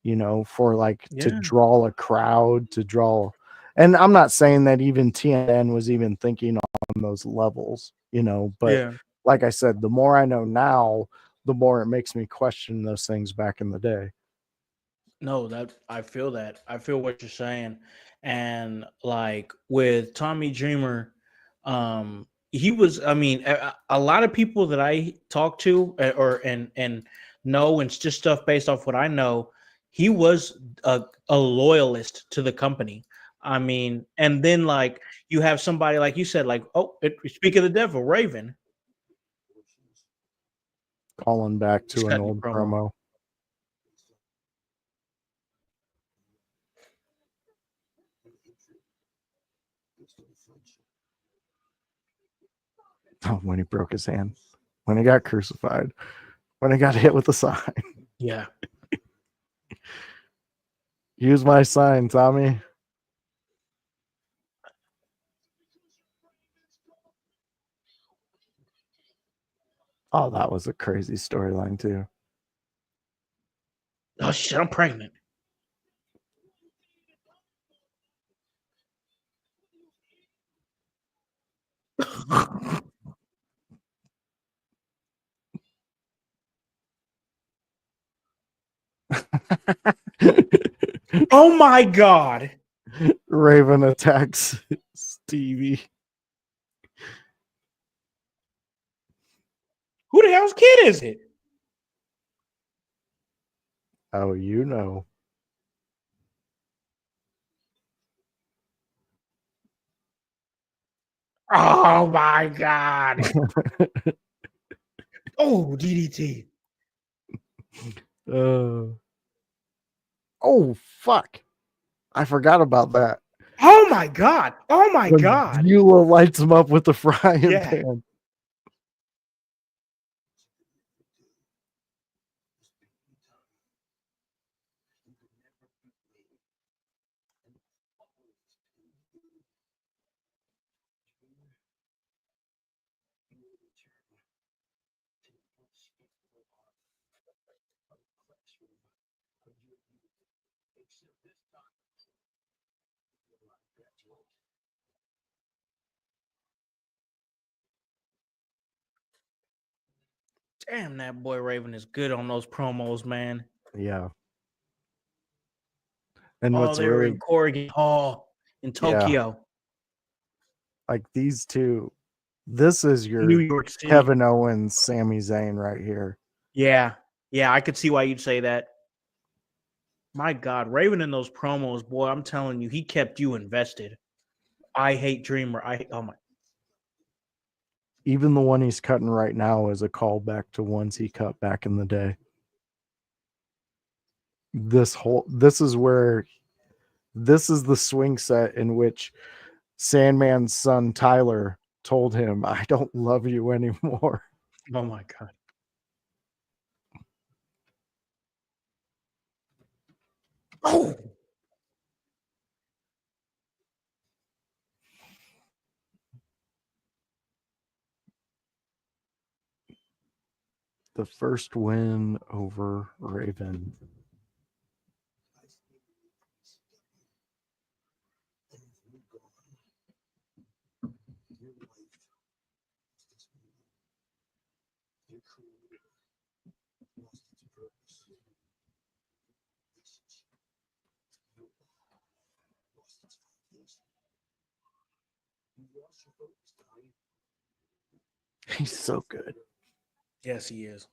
You know, for like to draw a crowd, and I'm not saying that even TNN was even thinking on those levels, you know, but like I said, the more I know now, the more it makes me question those things back in the day. No, I feel what you're saying. And like with Tommy Dreamer, he was, I mean, a lot of people that I talk to and know, and it's just stuff based off what I know, he was a loyalist to the company. I mean, and then like you have somebody like you said, like, speak of the devil, Raven. Calling back to an old promo. Oh, when he broke his hand, when he got crucified, when he got hit with a sign. Yeah. Use my sign, Tommy. Oh, that was a crazy storyline too. Oh shit, I'm pregnant. Oh my God. Raven attacks Stevie. Who the hell's kid is it? Oh, you know. Oh my God. Oh, DDT. Oh, fuck. I forgot about that. Oh my God. Oh my God. Beulah lights him up with the frying pan. Damn, that boy Raven is good on those promos, man. Yeah. And what's they were in Corrigan Hall in Tokyo. Yeah. Like these two, this is your New York City. Kevin Owens, Sami Zayn right here. Yeah. Yeah, I could see why you'd say that. My God, Raven in those promos, boy, I'm telling you, he kept you invested. I hate Dreamer. Oh my. Even the one he's cutting right now is a callback to ones he cut back in the day. This is the swing set in which Sandman's son Tyler told him, "I don't love you anymore." Oh my God. Oh, The first win over Raven. He's so good. yes, he is.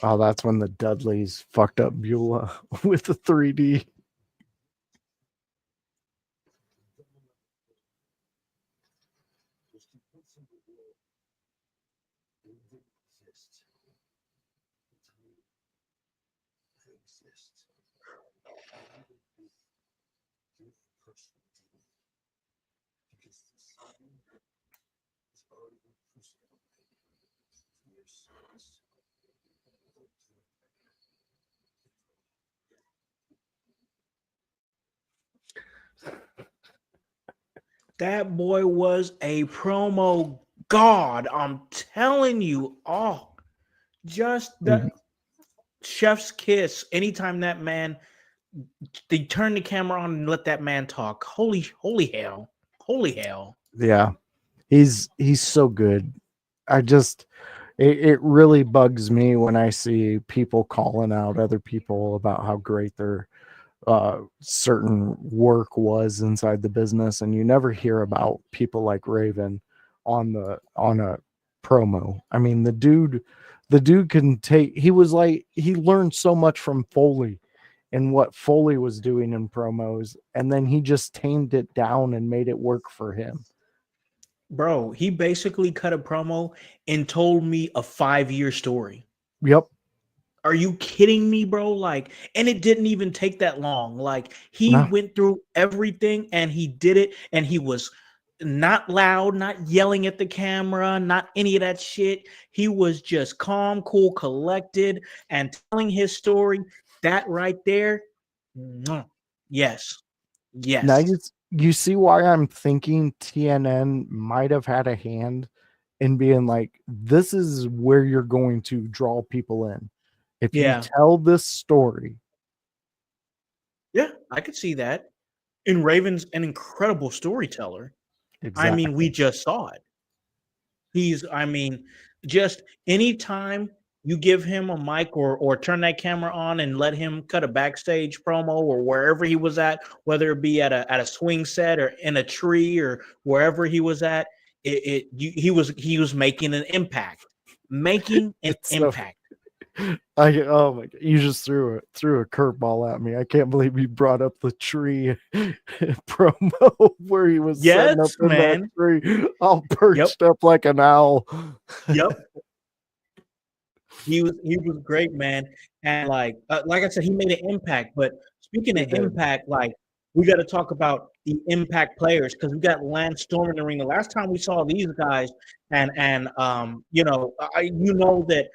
Oh, that's when the Dudleys fucked up Beulah with the 3D. That boy was a promo god. I'm telling you. Oh, just the chef's kiss. Anytime that man, they turn the camera on and let that man talk. Holy hell. Holy hell. Yeah. He's so good. It really bugs me when I see people calling out other people about how great their certain work was inside the business, and you never hear about people like Raven on a promo. I mean, the dude can take, he learned so much from Foley and what Foley was doing in promos, and then he just tamed it down and made it work for him. Bro, he basically cut a promo and told me a 5-year story. Yep. Are you kidding me, bro? Like, and it didn't even take that long. Like, he went through everything and he did it, and he was not loud, not yelling at the camera, not any of that shit. He was just calm, cool, collected, and telling his story. That right there, yes. Now you see why I'm thinking TNN might have had a hand in being like, this is where you're going to draw people in. If you tell this story. Yeah, I could see that. And Raven's an incredible storyteller. Exactly. I mean, we just saw it. Just anytime you give him a mic or turn that camera on and let him cut a backstage promo or wherever he was at, whether it be at a swing set or in a tree or wherever he was at, he was making an impact. Making an impact. Oh my God, you just threw a curveball at me. I can't believe you brought up the tree promo where he was setting up in that tree, all perched up like an owl. Yep. He was great, man. And like I said, he made an impact. But speaking of impact, like, we got to talk about the impact players, because we got Lance Storm in the ring. The last time we saw these guys, and you know that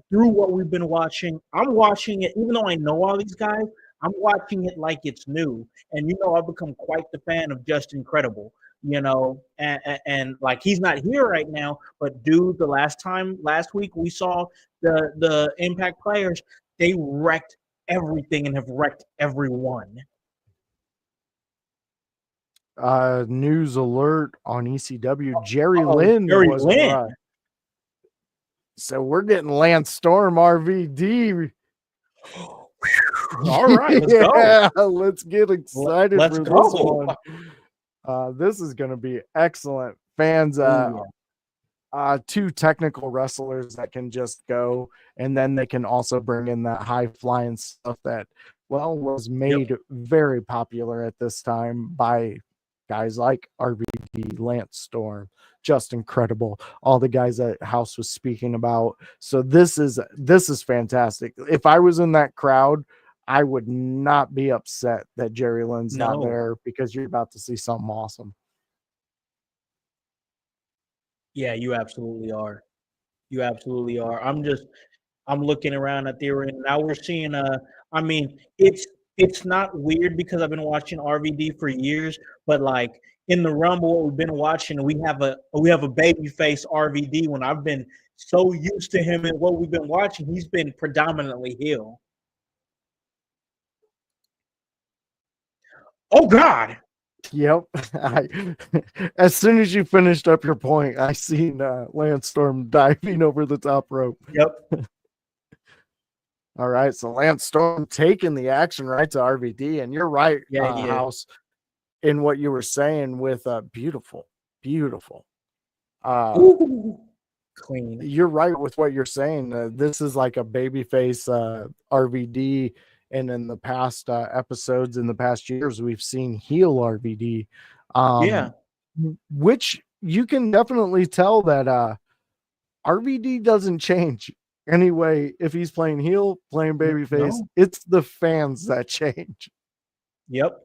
through what we've been watching, I'm watching it, even though I know all these guys, I'm watching it like it's new. And I've become quite the fan of Just Incredible. And like, he's not here right now, but dude, last week we saw the Impact players, they wrecked everything and have wrecked everyone. News alert on ECW. Jerry Lynn was right. So we're getting Lance Storm RVD. All right, let's go. Let's get excited for this one. This is going to be excellent. Fans, Ooh, two technical wrestlers that can just go, and then they can also bring in that high flying stuff that, well, was made very popular at this time by guys like RVD, Lance Storm, just incredible. All the guys that House was speaking about. So this is fantastic. If I was in that crowd, I would not be upset that Jerry Lynn's not no. there, because you're about to see something awesome. Yeah, you absolutely are. You absolutely are. I'm looking around at the arena now. We're seeing I mean, it's not weird because I've been watching RVD for years, but like in the Rumble, what we've been watching, we have a baby face RVD. When I've been so used to him and what we've been watching, he's been predominantly heel. Oh God. Yep. As soon as you finished up your point, I seen Lance Storm diving over the top rope. Yep. All right, so Lance Storm taking the action right to RVD, and you're right, Yeah, yeah. House, in what you were saying with beautiful. Ooh, clean. You're right with what you're saying. This is like a babyface RVD, and in the past episodes, in the past years, we've seen heel RVD, Yeah. which you can definitely tell that RVD doesn't change anyway. If he's playing heel, playing babyface, No. it's the fans that change. Yep.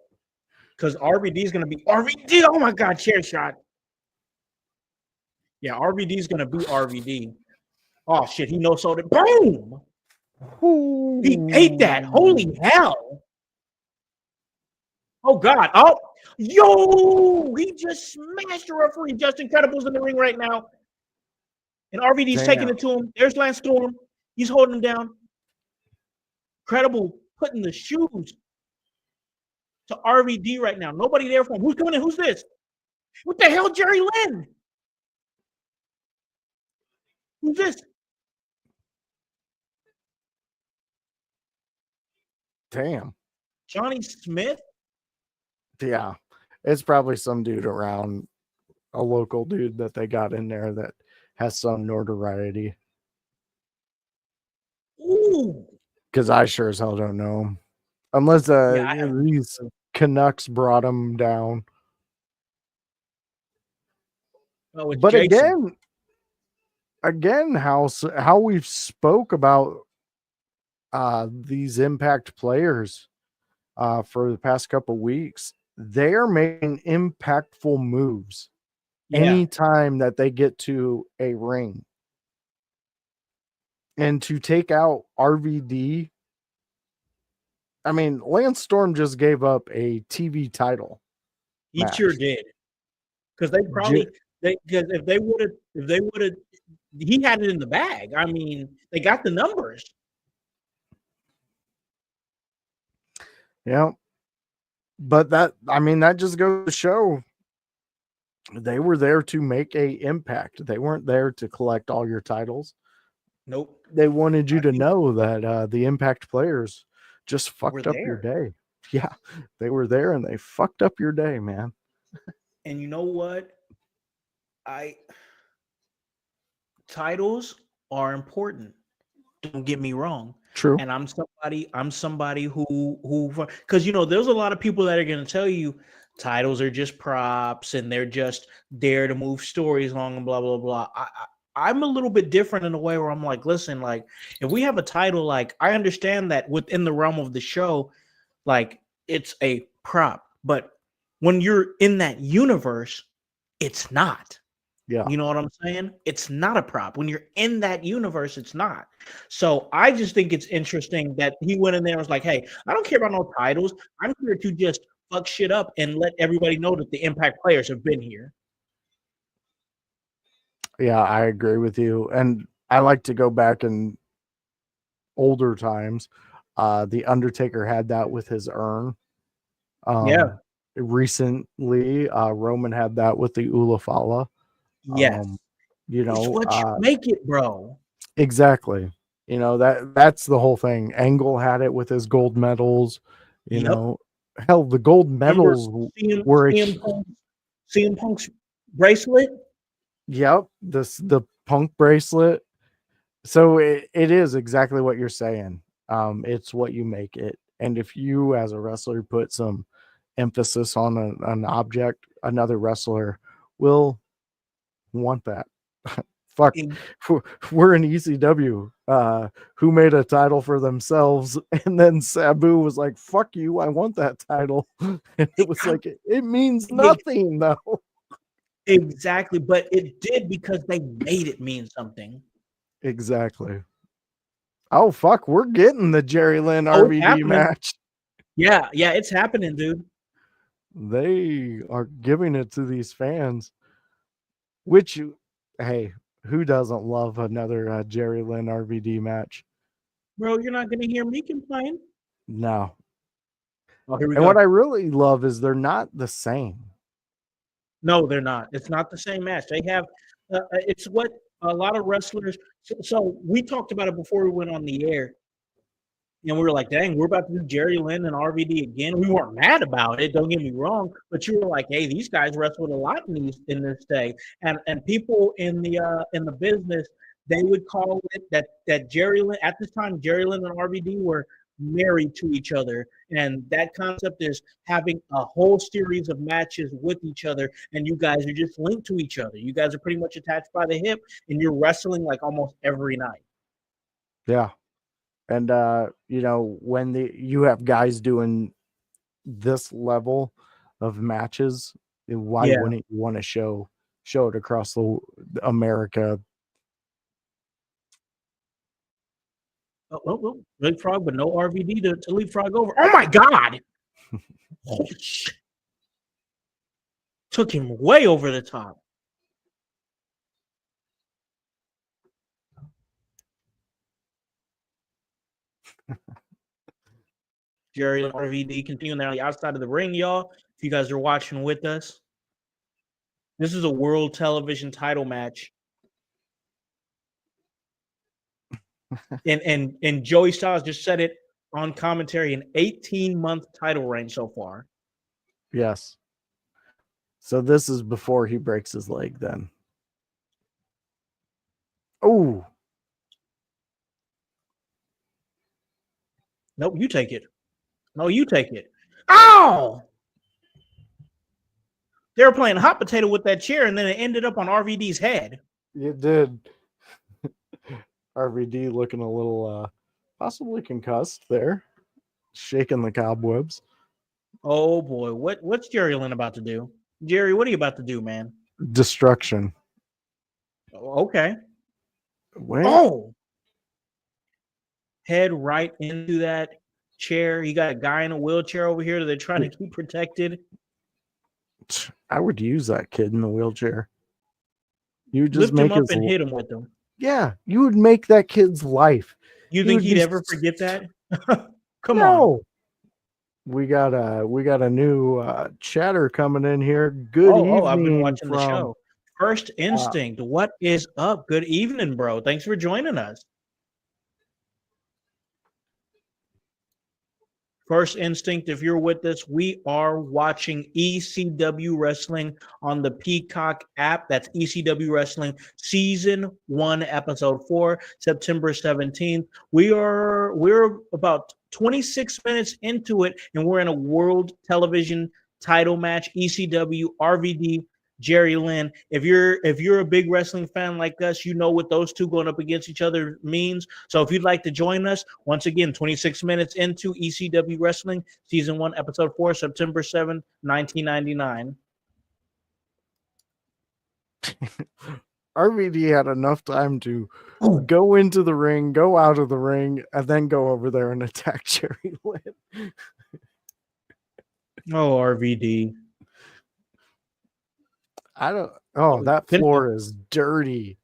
Because RVD is going to be RVD. Oh my God, chair shot. Yeah, RVD is going to be RVD. Oh shit, he no-sold it. Boom! Ooh. He ate that. Holy hell. Oh God. Oh, yo, he just smashed the referee. Just Incredible's in the ring right now. And RVD's taking it to him. There's Lance Storm. He's holding him down. Incredible putting the shoes to RVD right now. Nobody there for him. Who's coming in? Who's this? What the hell, Jerry Lynn? Who's this? Damn. Johnny Smith? Yeah. It's probably some dude around, a local dude that they got in there that has some notoriety. Ooh. Because I sure as hell don't know him. Unless these Canucks brought him down. Oh, it's But Jason. again, how we've spoke about these Impact players for the past couple weeks, they're making impactful moves anytime that they get to a ring. And to take out RVD, I mean, Lance Storm just gave up a TV title. He match. sure did. Because they probably because if they would have he had it in the bag. I mean, they got the numbers. Yeah. But that just goes to show they were there to make a impact. They weren't there to collect all your titles. Nope. They wanted you to know that the Impact players just fucked up your there. day. Yeah, they were there and they fucked up your day, man. And you know what? Titles are important. Don't get me wrong. True. And I'm somebody who because there's a lot of people that are going to tell you titles are just props and they're just there to move stories along and blah blah blah. I'm a little bit different in a way where I'm like, listen, like if we have a title, like I understand that within the realm of the show, like it's a prop, but when you're in that universe, it's not. Yeah. You know what I'm saying? It's not a prop. When you're in that universe, it's not. So I just think it's interesting that he went in there and was like, hey, I don't care about no titles. I'm here to just fuck shit up and let everybody know that the Impact players have been here. Yeah, I agree with you. And I like to go back in older times. The Undertaker had that with his urn. Recently, Roman had that with the Ulafala. Yes. It's what you make it, bro. Exactly. That's the whole thing. Angle had it with his gold medals. Hell, the gold medals were CM Punk's bracelet. Yep, the Punk bracelet. So it is exactly what you're saying. It's what you make it. And if you as a wrestler put some emphasis on an object, another wrestler will want that. Fuck, we're in ECW. Who made a title for themselves, and then Sabu was like, "Fuck you, I want that title," and it was like it means nothing though. Exactly, but it did because they made it mean something. Exactly. Oh fuck, we're getting the Jerry Lynn Oh, it's RVD happening. match. Yeah, it's happening, dude. They are giving it to these fans. Which, hey, who doesn't love another Jerry Lynn RVD match? Bro, you're not gonna hear me complain. No. Oh, here we And go. what I really love is they're not the same. No, they're not. It's not the same match. They have. It's what a lot of wrestlers. So we talked about it before we went on the air, and we were like, "Dang, we're about to do Jerry Lynn and RVD again." We weren't mad about it. Don't get me wrong, but you were like, "Hey, these guys wrestled a lot in this day," and people in the business, they would call it that Jerry Lynn at this time. Jerry Lynn and RVD were married to each other, and that concept is having a whole series of matches with each other, and you guys are just linked to each other. You guys are pretty much attached by the hip, and you're wrestling like almost every night. Yeah. And when you have guys doing this level of matches, why wouldn't you want to show it across America? Oh, leapfrog, but no RVD to leapfrog over. Oh my God! Holy shit. Took him way over the top. Jerry and RVD continuing there on the outside of the ring, y'all. If you guys are watching with us, this is a world television title match. and Joey Styles just said it on commentary, an 18-month title reign so far. Yes. So this is before he breaks his leg then. Oh. Nope, you take it. No, you take it. Oh! They were playing hot potato with that chair, and then it ended up on RVD's head. It did. RVD looking a little possibly concussed there, shaking the cobwebs. Oh boy, what's Jerry Lynn about to do? Jerry, what are you about to do, man? Destruction. Okay. Wait. Oh! Head right into that chair. You got a guy in a wheelchair over here that they're trying to keep protected. I would use that kid in the wheelchair. You would lift just him up and hit him with them. Yeah, you would make that kid's life. You think he'd ever forget that? Come no. on. We got a new chatter coming in here. Good evening. I've been watching the show. First Instinct. What is up? Good evening, bro. Thanks for joining us. First Instinct, if you're with us, we are watching ECW Wrestling on the Peacock app. That's ECW Wrestling Season 1, Episode 4, September 17th. We're about 26 minutes into it, and we're in a world television title match, ECW, RVD, Jerry Lynn. If you're a big wrestling fan like us, you know what those two going up against each other means. So if you'd like to join us, once again, 26 minutes into ECW Wrestling, Season 1, Episode 4, September 7th, 1999. RVD had enough time to go into the ring, go out of the ring, and then go over there and attack Jerry Lynn. Oh, RVD. That floor is dirty.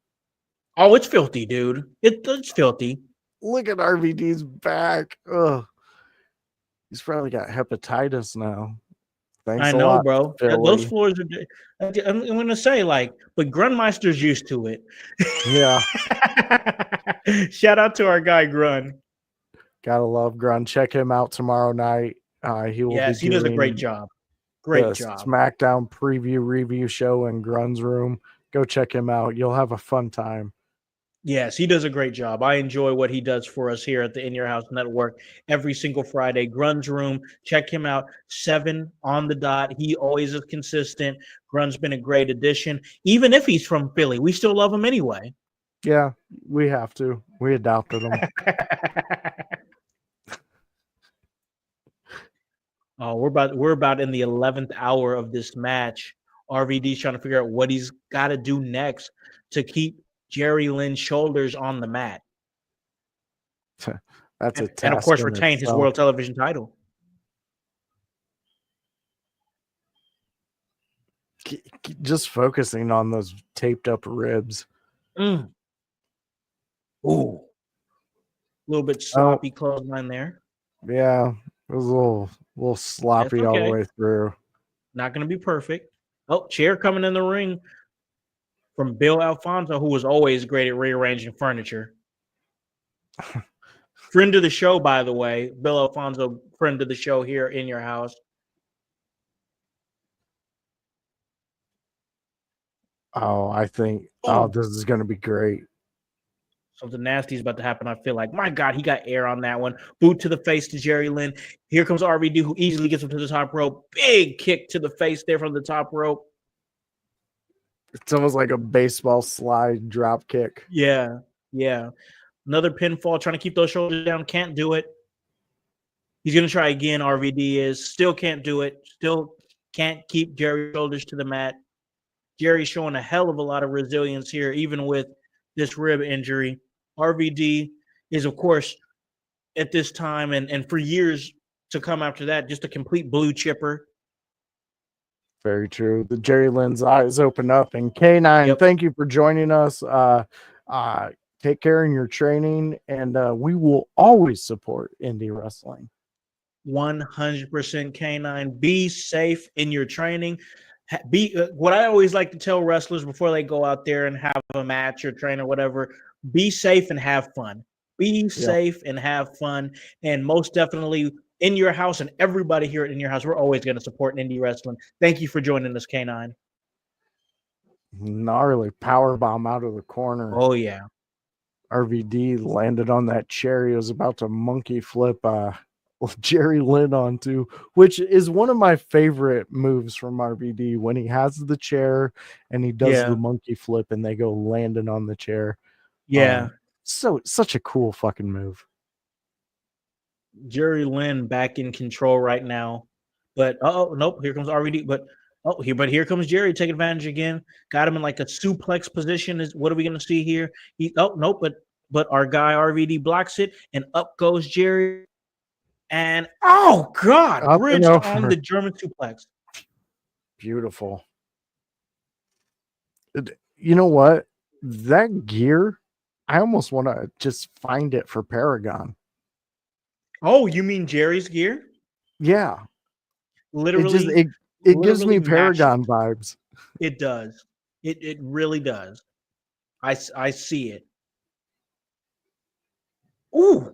Oh, it's filthy, dude. It's filthy. Look at RVD's back. Ugh. He's probably got hepatitis now. Thanks a lot, bro. Philly. Those floors are. I'm going to say, but Grunmeister's used to it. Yeah. Shout out to our guy, Grun. Gotta love Grun. Check him out tomorrow night. He will. Yes, he does a great job. Great the job. SmackDown preview review show in Grun's room. Go check him out. You'll have a fun time. Yes, he does a great job. I enjoy what he does for us here at the In Your House Network every single Friday. Grun's Room, check him out. 7 on the dot. He always is consistent. Grun's been a great addition. Even if he's from Philly, we still love him anyway. Yeah, we have to. We adopted him. Oh, we're about in the 11th hour of this match. RVD's trying to figure out what he's got to do next to keep Jerry Lynn's shoulders on the mat. That's a task. And of course, in retain his itself. world television title. Just focusing on those taped up ribs. Mm. Ooh. A little bit sloppy clothesline there. Yeah, it was a little sloppy all the way through. Not going to be perfect. Oh, chair coming in the ring from Bill Alfonso, who was always great at rearranging furniture. Friend of the show, by the way. Bill Alfonso, friend of the show here in your house. Oh, I think, this is going to be great. Something nasty is about to happen. I feel like, my God, he got air on that one. Boot to the face to Jerry Lynn. Here comes RVD, who easily gets him to the top rope. Big kick to the face there from the top rope. It's almost like a baseball slide drop kick. Yeah. Another pinfall, trying to keep those shoulders down. Can't do it. He's going to try again, RVD is. Still can't do it. Still can't keep Jerry's shoulders to the mat. Jerry's showing a hell of a lot of resilience here, even with this rib injury. RVD is, of course, at this time and for years to come after that, just a complete blue chipper. Very true. The Jerry Lynn's eyes open up. And K9, Thank you for joining us. Take care in your training, and we will always support indie wrestling. 100% K9. Be safe in your training. What I always like to tell wrestlers before they go out there and have a match or train or whatever, be safe and have fun. Be safe and have fun. And most definitely In Your House and everybody here at In Your House, we're always going to support indie wrestling. Thank you for joining us, K9. Gnarly power bomb out of the corner. Oh, yeah. RVD landed on that chair. He was about to monkey flip Jerry Lynn onto, which is one of my favorite moves from RVD, when he has the chair and he does the monkey flip and they go landing on the chair. Yeah. Such a cool fucking move. Jerry Lynn back in control right now. But nope, here comes RVD. But here comes Jerry taking advantage again. Got him in like a suplex position. What are we gonna see here? But our guy RVD blocks it, and up goes Jerry. And oh God, bridge on the German suplex. Beautiful. You know what? That gear, I almost want to just find it for Paragon. Oh, you mean Jerry's gear? Yeah. Literally, it gives me Paragon vibes. It does. It really does. I see it. Ooh.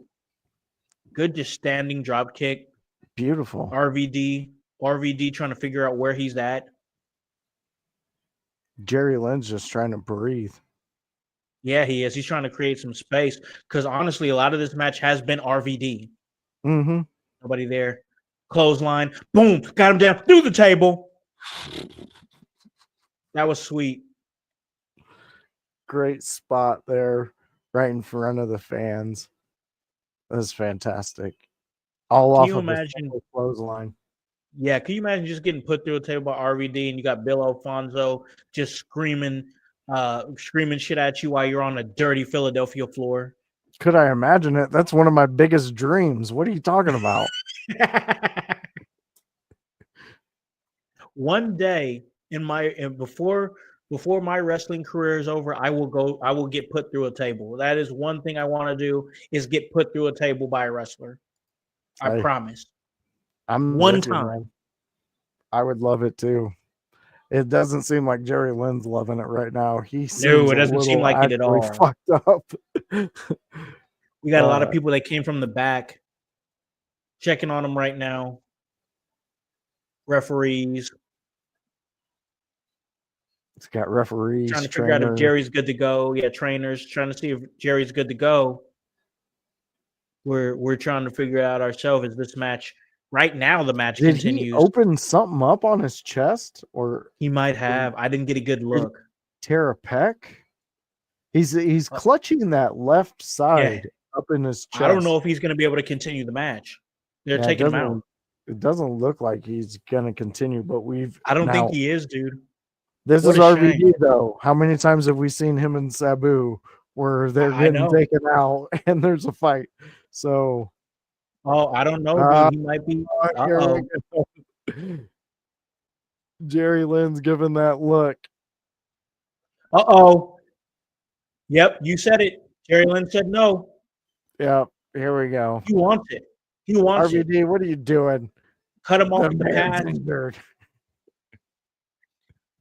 Good, just standing drop kick. Beautiful. RVD trying to figure out where he's at. Jerry Lynn's just trying to breathe. Yeah, he is. He's trying to create some space because honestly, a lot of this match has been RVD. Mm-hmm. Nobody there. Clothesline. Boom. Got him down through the table. That was sweet. Great spot there, right in front of the fans. That was fantastic. All off of the clothesline. Yeah, can you imagine just getting put through a table by RVD and you got Bill Alfonso just screaming shit at you while you're on a dirty Philadelphia floor? Could I imagine it? That's one of my biggest dreams. What are you talking about? One day before my wrestling career is over, I will get put through a table. That is one thing I want to do, is get put through a table by a wrestler. I promise. I'm one time. I would love it too. It doesn't seem like Jerry Lynn's loving it right now. It doesn't seem like it at all. Fucked up. We got a lot of people that came from the back checking on him right now. referees. It's got referees, Trying to figure out if trainers. Jerry's good to go. Yeah, trainers trying to see if Jerry's good to go. We're trying to figure out ourselves. Is this match right now? The match Did he continues. open something up on his chest, or He might have. I didn't get a good look. tear a pec? He's clutching that left side up in his chest. I don't know if he's going to be able to continue the match. They're taking him out. It doesn't look like he's going to continue, but I don't think he is, dude. This What is a RVD, shame. though. How many times have we seen him and Sabu where they're I getting know. taken out and there's a fight? So, Oh, I don't know, dude. He might be. here we go. Jerry Lynn's giving that look. Uh-oh. Yep, you said it. Jerry Lynn said no. Yep, here we go. He wants it. He wants it. RVD, what are you doing? Cut him off The in the man's past. injured.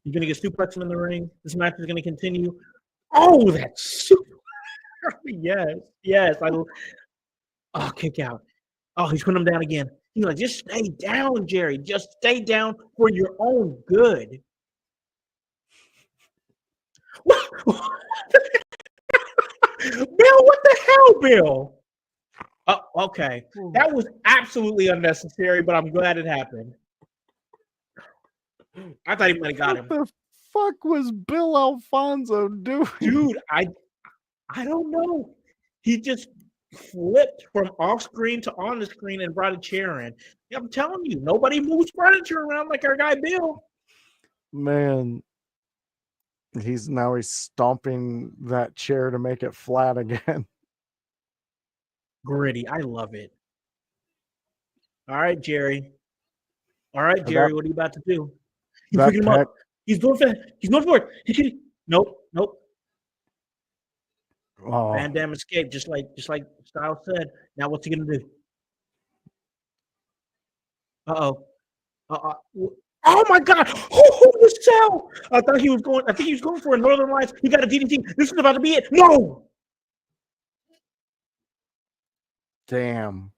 You're going to get suplexed in the ring. This match is going to continue. Oh, that's super. Yes. Oh, kick out. Oh, he's putting him down again. He's like, just stay down, Jerry. Just stay down for your own good. Bill, what the hell, Bill? Oh, okay. That was absolutely unnecessary, but I'm glad it happened. I thought he might have got him. What the fuck was Bill Alfonso doing? Dude, I don't know. He just flipped from off screen to on the screen and brought a chair in. I'm telling you, nobody moves furniture around like our guy Bill. Man, he's stomping that chair to make it flat again. Gritty. I love it. All right, Jerry. All right, Jerry, what are you about to do? He's picking him up. He's going for it. Nope. Oh. Van Dam escaped, just like Styles said. Now what's he gonna do? Uh-oh. Oh my God! Who the cell? I think he was going for a Northern Lights. He got a DDT. This is about to be it. No. Damn.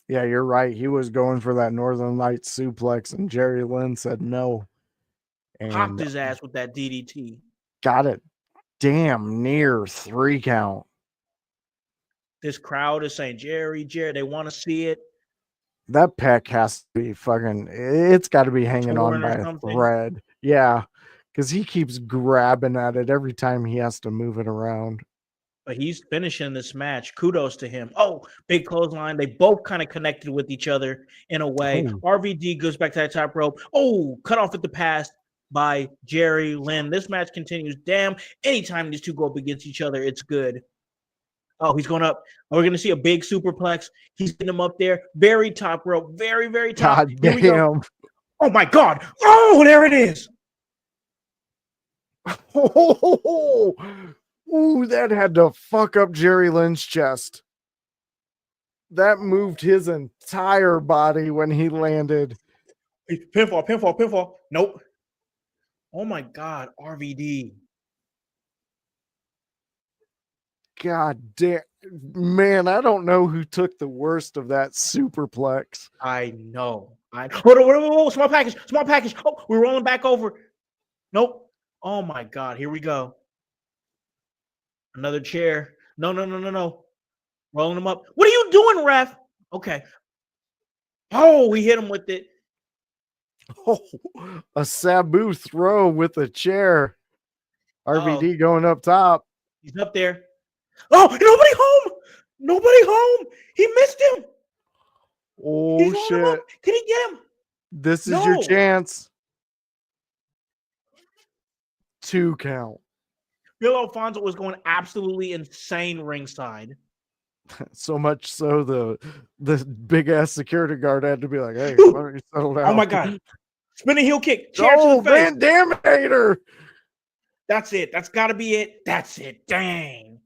Yeah, you're right. He was going for that Northern Lights suplex, and Jerry Lynn said no. And popped his ass with that DDT. Got it damn near 3 count. This crowd is saying, Jerry, they want to see it. That pec has to be it's got to be hanging on by a thread. Yeah, because he keeps grabbing at it every time he has to move it around. But he's finishing this match. Kudos to him. Oh, big clothesline. They both kind of connected with each other in a way. Ooh. RVD goes back to that top rope. Oh, cut off at the pass by Jerry Lynn. This match continues. Damn, anytime these two go up against each other, it's good. Oh, he's going up. We're going to see a big superplex. He's getting him up there. Very top rope. Very, very top. God damn. Oh, my God. Oh, there it is. Ooh, that had to fuck up Jerry Lynn's chest. That moved his entire body when he landed. Pinfall. Nope. Oh, my God. RVD. God damn. Man, I don't know who took the worst of that superplex. I know. Whoa, small package. Oh, we're rolling back over. Nope. Oh, my God. Here we go. Another chair. No. Rolling him up. What are you doing, ref? Okay. Oh, we hit him with it. Oh, a Sabu throw with a chair. RVD going up top. He's up there. Oh, nobody home. He missed him. Oh, shit. Can he get him? This is your chance. 2 count. Bill Alfonso was going absolutely insane ringside. So much so the big ass security guard had to be like, "Hey, why don't you settle down?" Oh my God! Spinning heel kick. Chair to the face. Van Daminator. That's it. That's got to be it. That's it. Dang.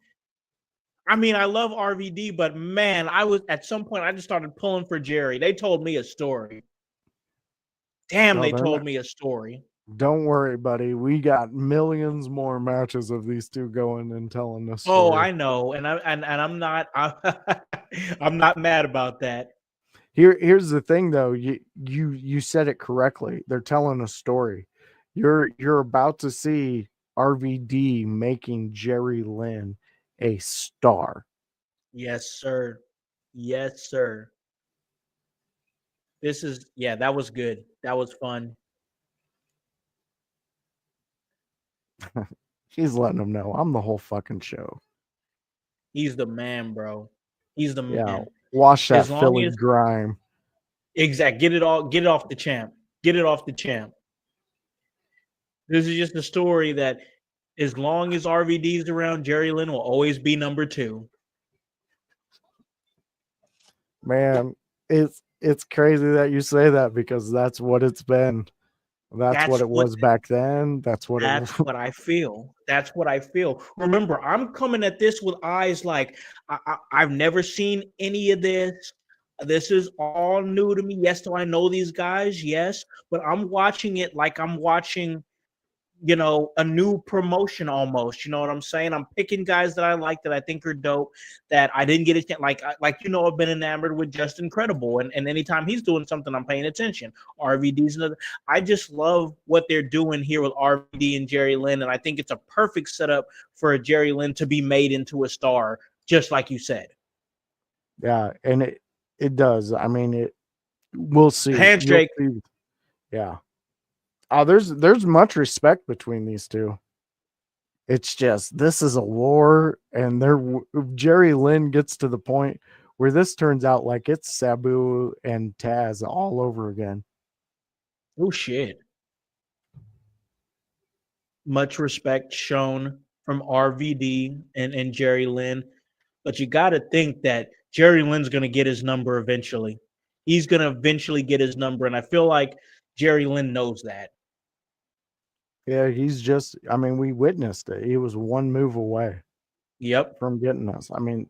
I mean, I love RVD, but man, at some point I just started pulling for Jerry. They told me a story. Damn, they told me a story. Don't worry, buddy. We got millions more matches of these two going and telling this story. Oh, I know, and I'm not I'm not mad about that. Here's the thing though. You said it correctly. They're telling a story. You're about to see RVD making Jerry Lynn a star. Yes, sir. Yes, sir. That was good. That was fun. He's letting them know I'm the whole fucking show. He's the man, bro. He's the Yeah, man. wash that As long Philly as grime. get it off the champ. Get it off the champ. This is just a story that as long as RVD's around, Jerry Lynn will always be number 2. Man, it's crazy that you say that because that's what it's been. That's what That's it was back then. That's what it was. That's what I feel. That's what I feel. Remember, I'm coming at this with eyes like I've never seen any of this. This is all new to me. Yes, do I know these guys? Yes, but I'm watching it like I'm watching, a new promotion almost. You know what I'm saying? I'm picking guys that I like, that I think are dope, that I didn't get a chance. I've been enamored with Just Incredible, and anytime he's doing something, I'm paying attention. RVD's another. I just love what they're doing here with RVD and Jerry Lynn, and I think it's a perfect setup for a Jerry Lynn to be made into a star, just like you said. Yeah, and it does. I mean, we'll see. Handshake. Yeah. Oh, there's much respect between these two. It's just this is a war, and Jerry Lynn gets to the point where this turns out like it's Sabu and Taz all over again. Oh shit. Much respect shown from RVD and Jerry Lynn. But you got to think that Jerry Lynn's going to get his number eventually. He's going to eventually get his number. And I feel like Jerry Lynn knows that. Yeah, I mean, we witnessed it. He was one move away Yep. from getting us. I mean,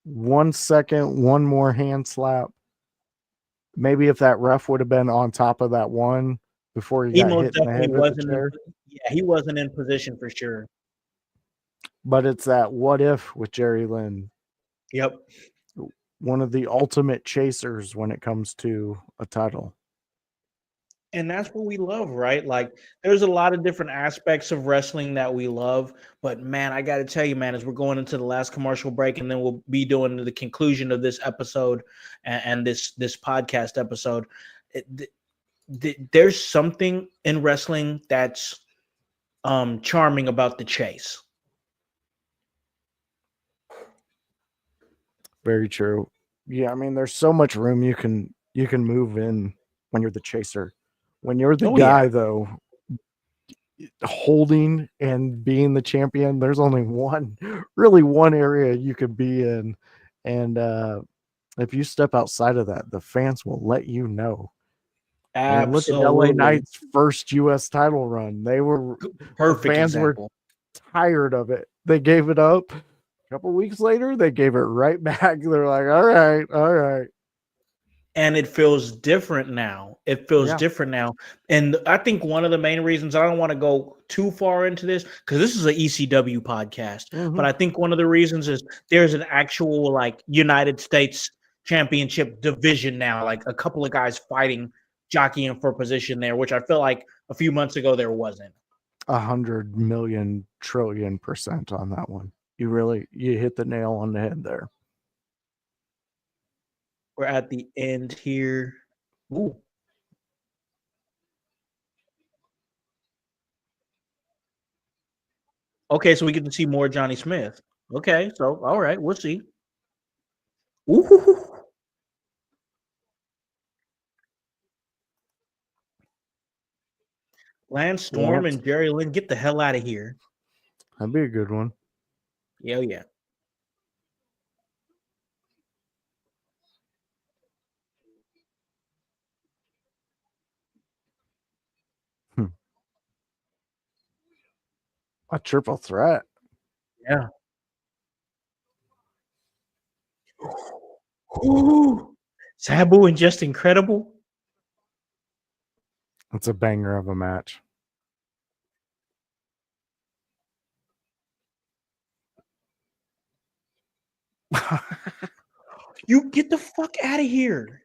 1 second, one more hand slap. Maybe if that ref would have been on top of that one before he got most hit in the head definitely with the chair. he wasn't in position for sure. But it's that what if with Jerry Lynn. Yep. One of the ultimate chasers when it comes to a title. And that's what we love, right? Like, there's a lot of different aspects of wrestling that we love. But, man, I got to tell you, man, as we're going into the last commercial break, and then we'll be doing the conclusion of this episode and this podcast episode, there's something in wrestling that's charming about the chase. Very true. Yeah, I mean, there's so much room you can move in when you're the chaser. When you're the guy, though, holding and being the champion, there's only one area you could be in. And if you step outside of that, the fans will let you know. Absolutely. And look at LA Knight's first US title run. Perfect fans example. Were tired of it. They gave it up. A couple weeks later, they gave it right back. They're like, all right. And it feels different now. Different now. And I think one of the main reasons, I don't want to go too far into this because this is an ECW podcast, but I think one of the reasons is there's an actual like United States Championship division now, like a couple of guys fighting, jockeying for position there, which I feel like a few months ago there wasn't. 100 million trillion% on that one. You hit the nail on the head there. We're at the end here. Ooh. Okay, so we get to see more Johnny Smith. Okay, so all right, we'll see. Ooh. Lance Storm and Jerry Lynn, get the hell out of here. That'd be a good one. Yeah. A triple threat. Yeah. Ooh. Sabu and Just Incredible. It's a banger of a match. You get the fuck out of here.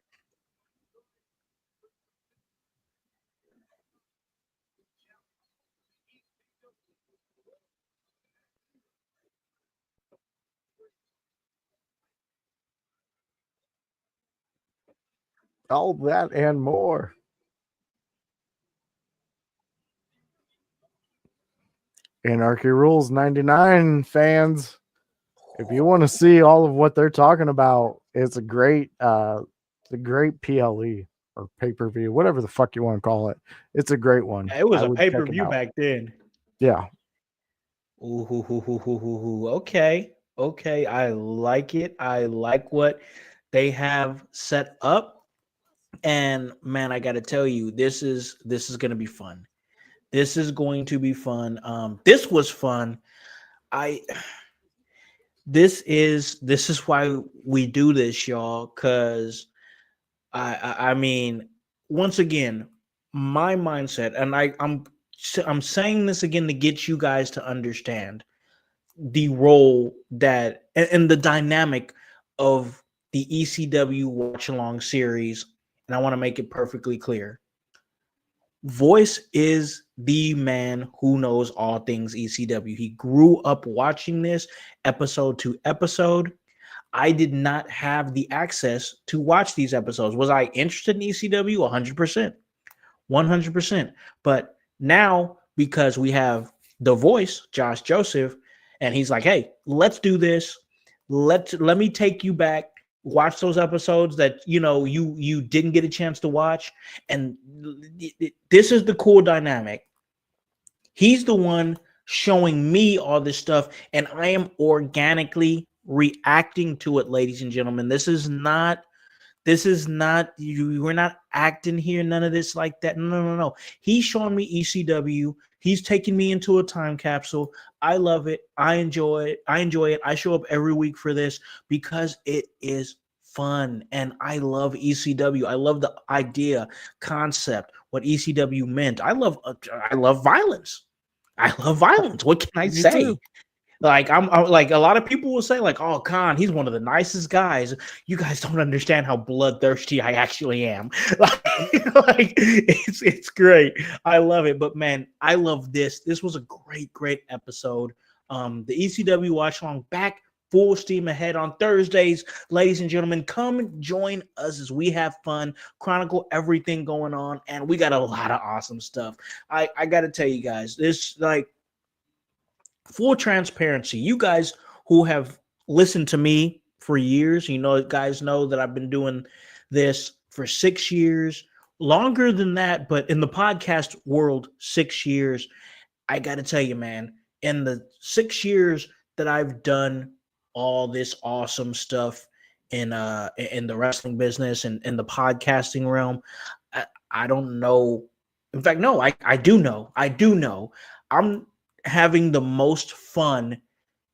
All that and more. Anarchy Rules 99 fans. If you want to see all of what they're talking about, it's a great PLE or pay-per-view, whatever the fuck you want to call it. It's a great one. It was I a would check it pay-per-view out. back then. Yeah. Ooh, okay. Okay. I like it. I like what they have set up. And man, I gotta tell you, this is gonna be fun. This is going to be fun. This was fun. I this is why we do this, y'all, because I mean, once again, my mindset, and I'm saying this again to get you guys to understand the role that and the dynamic of the ECW watch along series, and I want to make it perfectly clear. Voice is the man who knows all things ECW. He grew up watching this episode to episode. I did not have the access to watch these episodes. Was I interested in ECW? 100%. 100%. But now, because we have the voice, Josh Joseph, and he's like, hey, let's do this. Let me take you back. Watch those episodes that you didn't get a chance to watch. And this is the cool dynamic. He's the one showing me all this stuff, and I am organically reacting to it, ladies and gentlemen. This is not you. We're not acting here. None of this like that. No. He's showing me ECW. He's taking me into a time capsule. I love it. I enjoy it. I show up every week for this because it is fun, and I love ECW. I love the idea, concept, what ECW meant. I love violence. I love violence. What can I say? Too. Like I'm like a lot of people will say, like, oh, Khan, he's one of the nicest guys. You guys don't understand how bloodthirsty I actually am. Like it's great. I love it. But man, I love this. This was a great episode. The ECW watch along back full steam ahead on Thursdays. Ladies and gentlemen, come join us as we have fun, chronicle everything going on, and we got a lot of awesome stuff. I gotta tell you guys, this like full transparency, you guys who have listened to me for years, guys know that I've been doing this for 6 years, longer than that, but in the podcast world, 6 years. I got to tell you, man, in the 6 years that I've done all this awesome stuff in the wrestling business and in the podcasting realm, I don't know. In fact, no, I do know. I'm having the most fun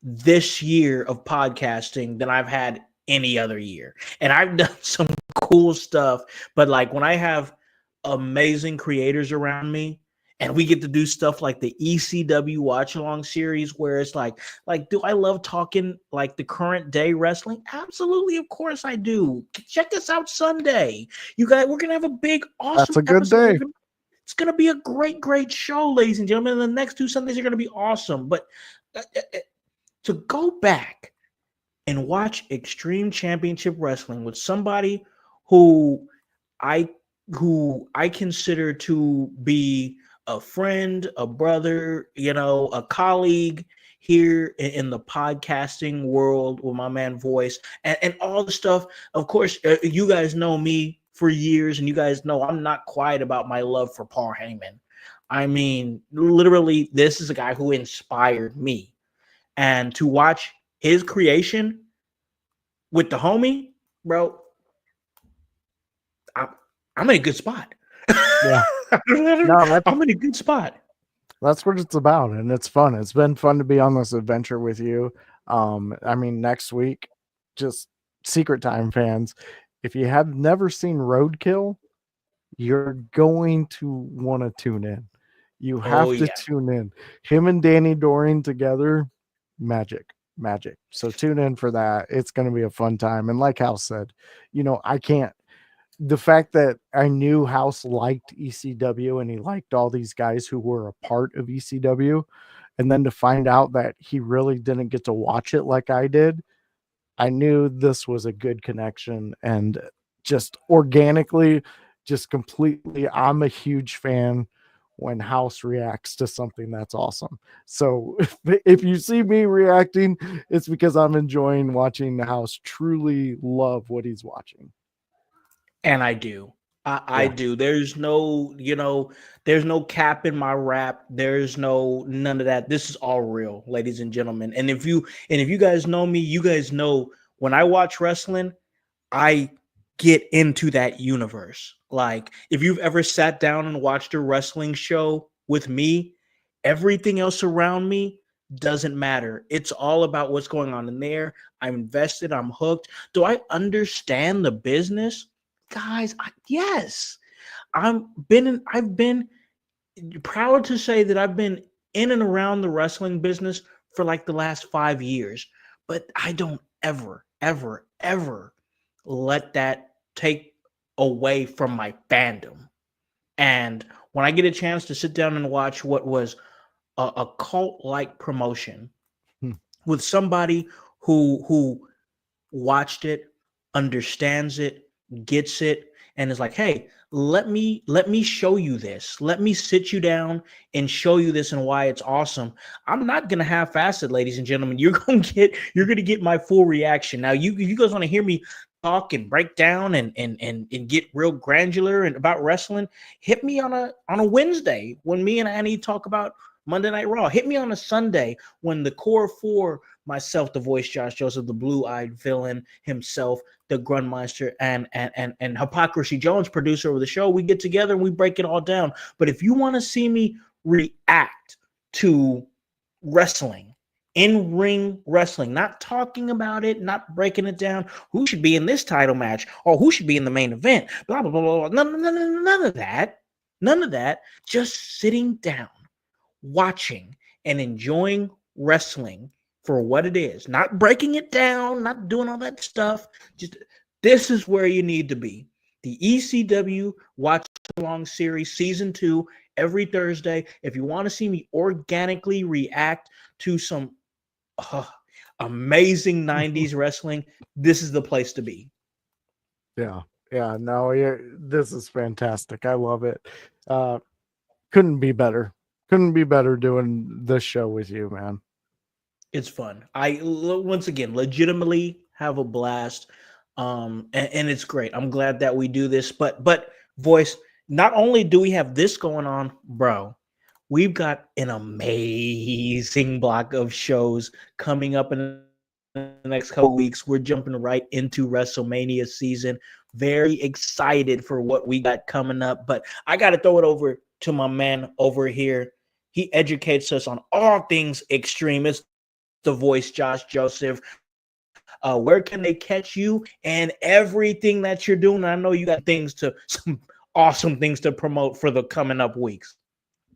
this year of podcasting than I've had any other year. And I've done some cool stuff, but like when I have amazing creators around me and we get to do stuff like the ECW watch along series where it's like do I love talking like the current day wrestling? Absolutely, of course I do. Check us out Sunday. You guys, we're going to have a big awesome That's a good episode. day. It's going to be a great show, ladies and gentlemen. The next 2 Sundays are going to be awesome. But to go back and watch Extreme Championship Wrestling with somebody who I consider to be a friend, a brother, a colleague here in the podcasting world with my man Voice and all the stuff. Of course, you guys know me for years, and you guys know I'm not quiet about my love for Paul Heyman. I mean, literally, this is a guy who inspired me. And to watch his creation with the homie, bro, I'm in a good spot. Yeah. I'm in a good spot. That's what it's about, and it's fun. It's been fun to be on this adventure with you. I mean, next week, just Secret Time fans, if you have never seen Roadkill, you're going to want to tune in. You have to tune in. Him and Danny Doring together, magic. magic. So tune in for that. It's going to be a fun time. And like House said, the fact that I knew House liked ECW and he liked all these guys who were a part of ECW, and then to find out that he really didn't get to watch it like I did, I knew this was a good connection. And just organically, just completely, I'm a huge fan when House reacts to something that's awesome. So if you see me reacting, it's because I'm enjoying watching the House truly love what he's watching. And I do. I do. There's no, there's no cap in my rap. There's none of that. This is all real, ladies and gentlemen. And if you guys know me, you guys know when I watch wrestling, I get into that universe. Like if you've ever sat down and watched a wrestling show with me, everything else around me doesn't matter. It's all about what's going on in there. I'm invested. I'm hooked. Do I understand the business? Guys, yes. I've been proud to say that I've been in and around the wrestling business for like the last 5 years, but I don't ever, ever, ever let that take away from my fandom. And when I get a chance to sit down and watch what was a cult-like promotion with somebody who watched it, understands it, gets it, and is like, hey, let me show you this. Let me sit you down and show you this and why it's awesome. I'm not gonna half-ass it, ladies and gentlemen. You're gonna get my full reaction. Now, you guys want to hear me talk and break down and get real granular and about wrestling? Hit me on a Wednesday when me and Annie talk about Monday Night Raw. Hit me on a Sunday when the core four, myself, the voice Josh Joseph, the blue-eyed villain himself, the Grundmeister, and Hypocrisy Jones, producer of the show, we get together and we break it all down. But if you want to see me react to wrestling, in-ring wrestling, not talking about it, not breaking it down, who should be in this title match or who should be in the main event, blah, blah, blah, blah, none of that. None of that. Just sitting down, watching and enjoying wrestling for what it is, not breaking it down, not doing all that stuff. Just this is where you need to be. The ECW Watch Along Series Season 2 every Thursday. If you want to see me organically react to some amazing 90s wrestling, this is the place to be. Yeah. No, this is fantastic. I love it. Couldn't be better. Couldn't be better doing this show with you, man. It's fun. I once again legitimately have a blast, and it's great. I'm glad that we do this. But voice, not only do we have this going on, bro, we've got an amazing block of shows coming up in the next couple weeks. We're jumping right into WrestleMania season. Very excited for what we got coming up. But I got to throw it over to my man over here. He educates us on all things extreme. It's the voice, Josh Joseph. Where can they catch you and everything that you're doing? I know you got some awesome things to promote for the coming up weeks.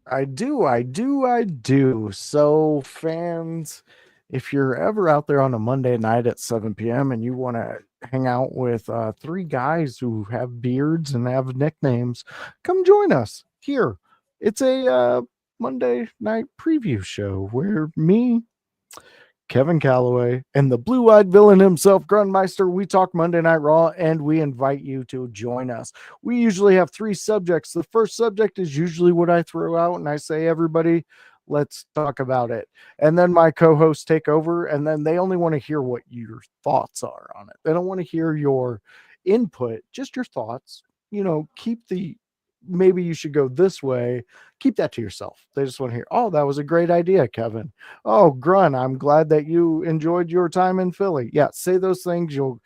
I do. So fans, if you're ever out there on a Monday night at 7 p.m. and you want to hang out with three guys who have beards and have nicknames, come join us here. It's a Monday night preview show where me, Kevin Calloway, and the blue-eyed villain himself, Grundmeister, we talk Monday Night Raw, and we invite you to join us. We usually have 3 subjects. The first subject is usually what I throw out, and I say, everybody, let's talk about it. And then my co-hosts take over, and then they only want to hear what your thoughts are on it. They don't want to hear your input, just your thoughts. Keep the maybe you should go this way. Keep that to yourself. They just want to hear, oh, that was a great idea, Kevin. Oh, Grun, I'm glad that you enjoyed your time in Philly. Yeah, say those things. You'll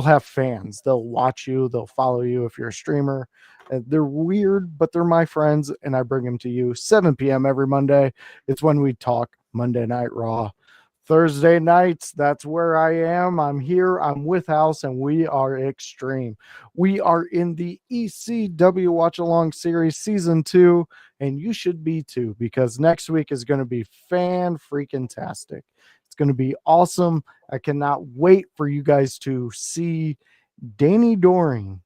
have fans. They'll watch you. They'll follow you if you're a streamer. They're weird, but they're my friends, and I bring them to you 7 p.m. every Monday. It's when we talk Monday Night Raw. Thursday nights, that's where I am. I'm here. I'm with House, and we are extreme. We are in the ECW Watch Along Series Season 2, and you should be too, because next week is going to be fan-freaking-tastic. It's going to be awesome. I cannot wait for you guys to see Danny Doring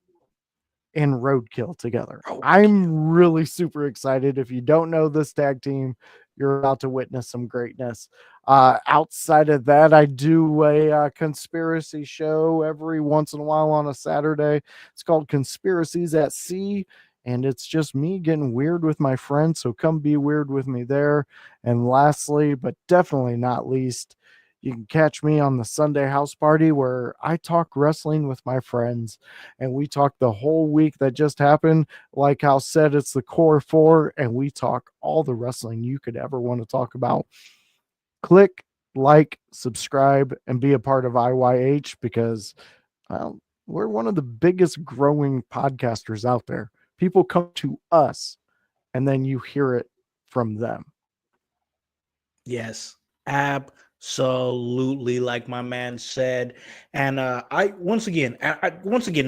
and Roadkill together. I'm really super excited. If you don't know this tag team, you're about to witness some greatness. Outside of that, I do a conspiracy show every once in a while on a Saturday. It's called Conspiracies at Sea, and it's just me getting weird with my friends. So come be weird with me there. And lastly, but definitely not least, you can catch me on the Sunday house party where I talk wrestling with my friends, and we talk the whole week that just happened. Like Hal said, it's the core four, and we talk all the wrestling you could ever want to talk about. Click, like, subscribe, and be a part of IYH because, well, we're one of the biggest growing podcasters out there. People come to us, and then you hear it from them. Yes, absolutely, like my man said. And I once again,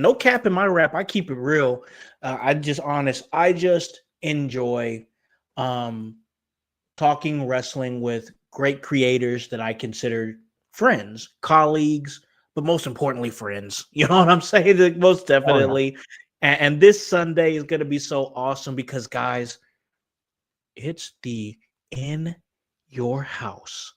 no cap in my rap. I keep it real. I just honest. I just enjoy talking wrestling with great creators that I consider friends, colleagues, but most importantly, friends. You know what I'm saying? Like, most definitely. And this Sunday is going to be so awesome because, guys, it's the In Your House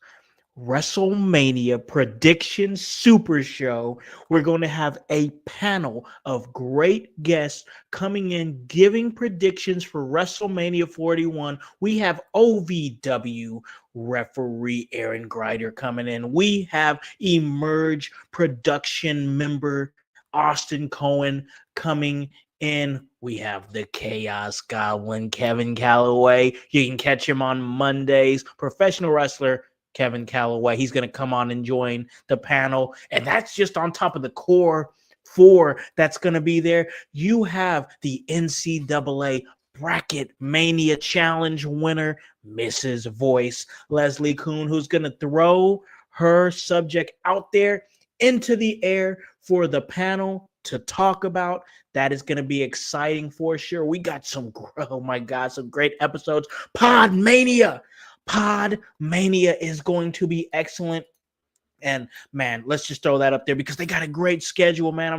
WrestleMania Prediction Super Show. We're going to have a panel of great guests coming in, giving predictions for WrestleMania 41. We have OVW referee Aaron Greider coming in. We have Emerge production member Austin Cohen coming in. We have the Chaos Goblin, Kevin Calloway. You can catch him on Mondays. Professional wrestler Kevin Calloway. He's going to come on and join the panel. And that's just on top of the core four that's going to be there. You have the NCAA Bracket Mania Challenge winner, Mrs. Voice, Leslie Kuhn, who's going to throw her subject out there into the air for the panel to talk about. That is going to be exciting for sure. We got some, oh my God, some great episodes. Pod Mania is going to be excellent. And man, let's just throw that up there because they got a great schedule, man.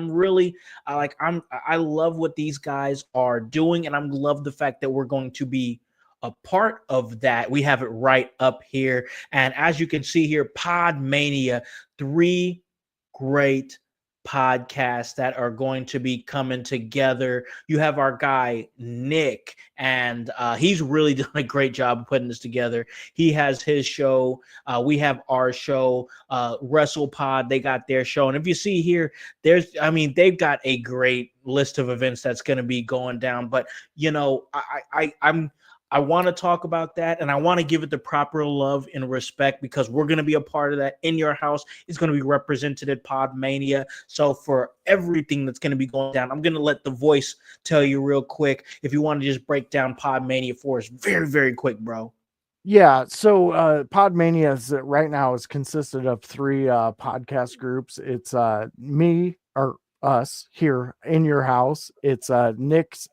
I love what these guys are doing, and I love the fact that we're going to be a part of that. We have it right up here. And as you can see here, Pod Mania, 3 great podcasts that are going to be coming together. You have our guy Nick, and he's really done a great job of putting this together. He has his show. We have our show, WrestlePod. They got their show, and if you see here, they've got a great list of events that's going to be going down. But I want to talk about that, and I want to give it the proper love and respect because we're going to be a part of that. In Your House is going to be represented at Pod Mania. So for everything that's going to be going down, I'm going to let the voice tell you real quick if you want to just break down Pod Mania for us very, very quick, bro. Yeah, so Pod Mania right now is consisted of 3 podcast groups. It's me or us here in your house. It's Nick's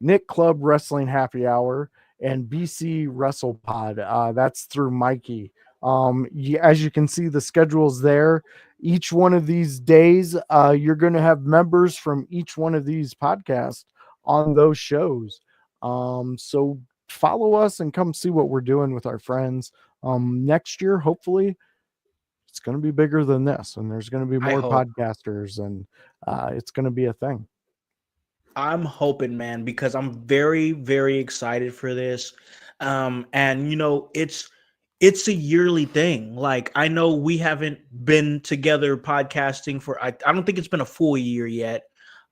Nick Club Wrestling Happy Hour and BC WrestlePod. That's through Mikey. As you can see, the schedule's there. Each one of these days, you're going to have members from each one of these podcasts on those shows. So follow us and come see what we're doing with our friends. Next year, hopefully, it's going to be bigger than this, and there's going to be more podcasters, and it's going to be a thing. I'm hoping, man, because I'm very, very excited for this. And it's a yearly thing. Like, I know we haven't been together podcasting for, I don't think it's been a full year yet.